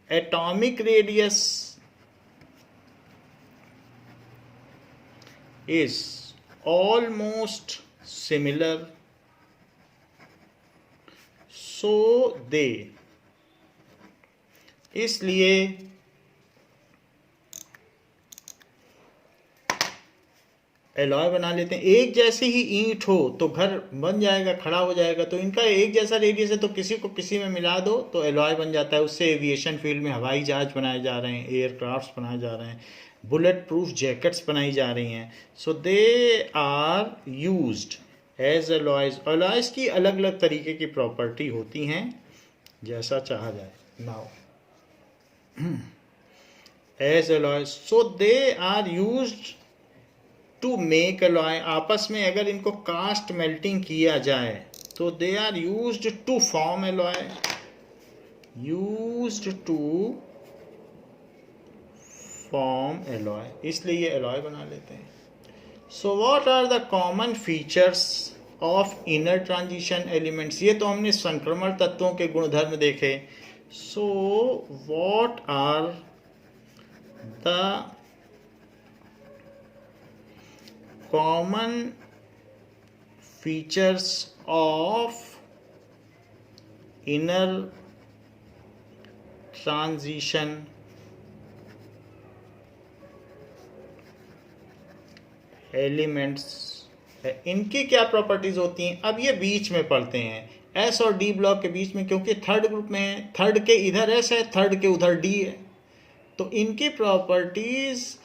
atomic radius is almost similar. सो दे, इसलिए एलॉय बना लेते हैं। एक जैसी ही ईंट हो तो घर बन जाएगा, खड़ा हो जाएगा। तो इनका एक जैसा रेडियस है तो किसी को किसी में मिला दो तो एलॉय बन जाता है। उससे एविएशन फील्ड में हवाई जहाज बनाए जा रहे हैं, एयरक्राफ्ट्स बनाए जा रहे हैं, बुलेट प्रूफ जैकेट्स बनाई जा रही हैं। So they are used as alloys. Alloys की अलग अलग तरीके की प्रॉपर्टी होती हैं, जैसा चाहा जाए। Now as alloys, so they are used to make alloy. आपस में अगर इनको कास्ट मेल्टिंग किया जाए तो they are used to form alloy, used to form alloy, इसलिए ये एलॉय बना लेते हैं। So what are the common features of inner transition elements? ये तो हमने संक्रमण तत्वों के गुणधर्म देखे। So what are the common features of inner transition elements? इनकी क्या प्रॉपर्टीज होती हैं। अब ये बीच में पढ़ते हैं, एस और डी ब्लॉक के बीच में, क्योंकि थर्ड ग्रुप में है, थर्ड के इधर एस है, थर्ड के उधर डी है, तो इनकी प्रॉपर्टीज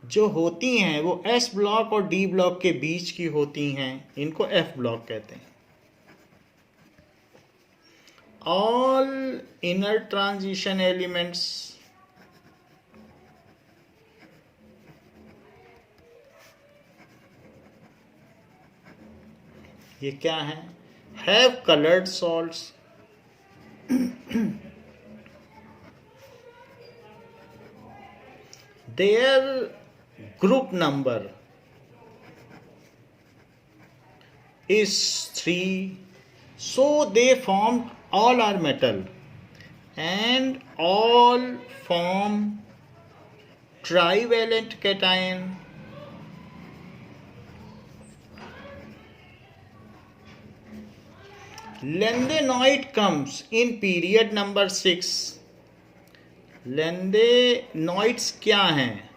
जो होती हैं वो एस ब्लॉक और डी ब्लॉक के बीच की होती हैं, इनको एफ ब्लॉक कहते हैं। ऑल इनर ट्रांजिशन एलिमेंट्स ये क्या है, have coloured salts. Their group number is 3, so they formed, all are metal and all form trivalent cation. Lanthanide comes in period number 6. Lanthanoids क्या हैं,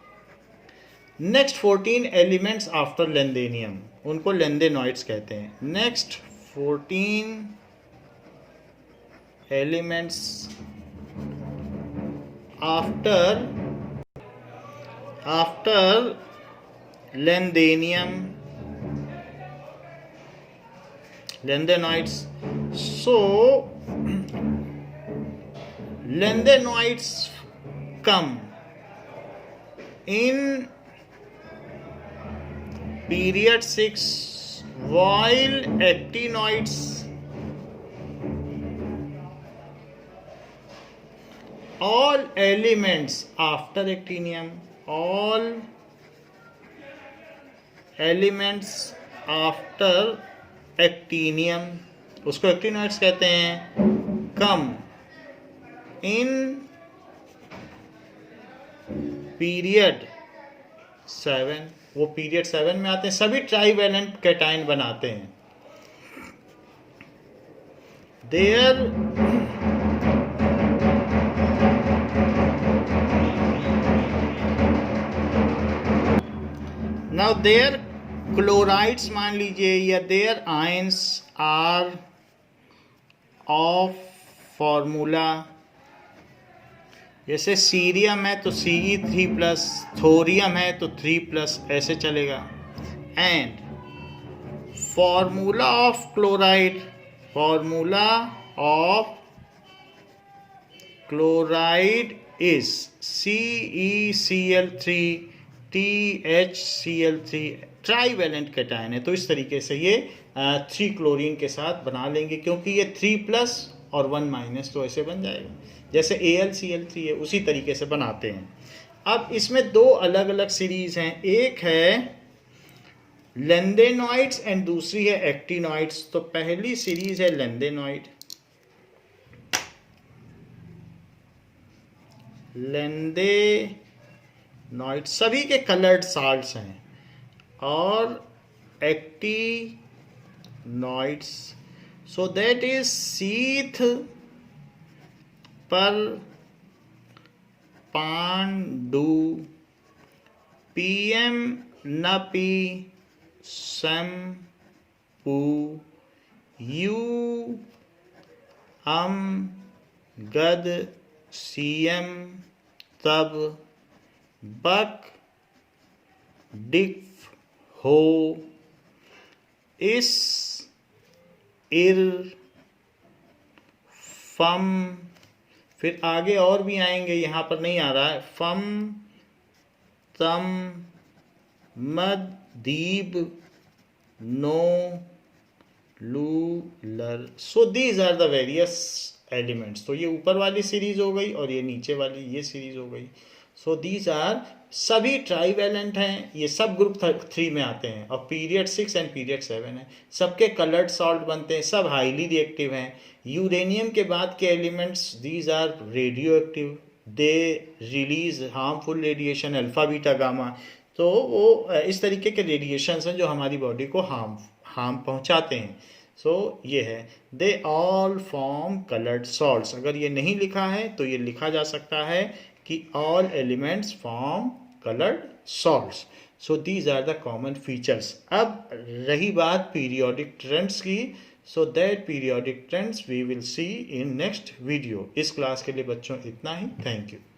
नेक्स्ट 14 एलिमेंट्स आफ्टर लैंथेनियम, उनको लैंथेनॉइड्स कहते हैं। Next 14 elements after lanthanoids. So lanthanoids come in period 6, while actinoids all elements after actinium, all elements after actinium, उसको actinoids कहते हैं, come इन पीरियड 7, वो पीरियड 7 में आते हैं, सभी ट्राइवेलेंट कैटाइन बनाते हैं। देयर नाउ देयर क्लोराइड्स मान लीजिए, या their ions are of formula, जैसे सीरियम है तो Ce3+, थोरियम है तो 3+, ऐसे चलेगा। And formula of chloride, formula of chloride is CeCl3 THCl3, trivalent cation है, तो इस तरीके से ये 3 क्लोरीन के साथ बना लेंगे, क्योंकि ये 3+ और 1- तो ऐसे बन जाएगा, जैसे AlCl3 है उसी तरीके से बनाते हैं। अब इसमें 2 अलग अलग सीरीज हैं, एक है लैंथेनॉइड्स एंड दूसरी है एक्टिनॉइड्स। तो पहली सीरीज है लैंथेनॉइड, लैंथेनॉइड सभी के कलर्ड साल्ट्स हैं, और actinoids, so that is sheath पर पांडु PM नपी शंपु यू गद CM तब बक डिफ हो इस इर फम, फिर आगे और भी आएंगे, यहाँ पर नहीं आ रहा है, फम तम मद दीब नो लू लर। So these are the various elements. तो ये ऊपर वाली सीरीज हो गई और ये नीचे वाली ये सीरीज हो गई। सो दीज आर सभी ट्राइवेलेंट हैं, ये सब ग्रुप 3 में आते हैं, और पीरियड 6 एंड पीरियड 7 है, सबके कलर्ड सॉल्ट बनते हैं, सब हाईली रिएक्टिव हैं। यूरेनियम के बाद के elements these are radioactive, they release harmful radiation alpha beta gamma. तो वो इस तरीके के रेडिएशंस हैं जो हमारी बॉडी को हार्म पहुंचाते हैं। सो ये है, they all form coloured salts. अगर ये नहीं लिखा है तो ये लिखा जा सकता है कि all elements form colored salts. So these are the common features. अब रही बात periodic trends की, so that periodic trends we will see in next video. इस क्लास के लिए बच्चों इतना ही. Thank you.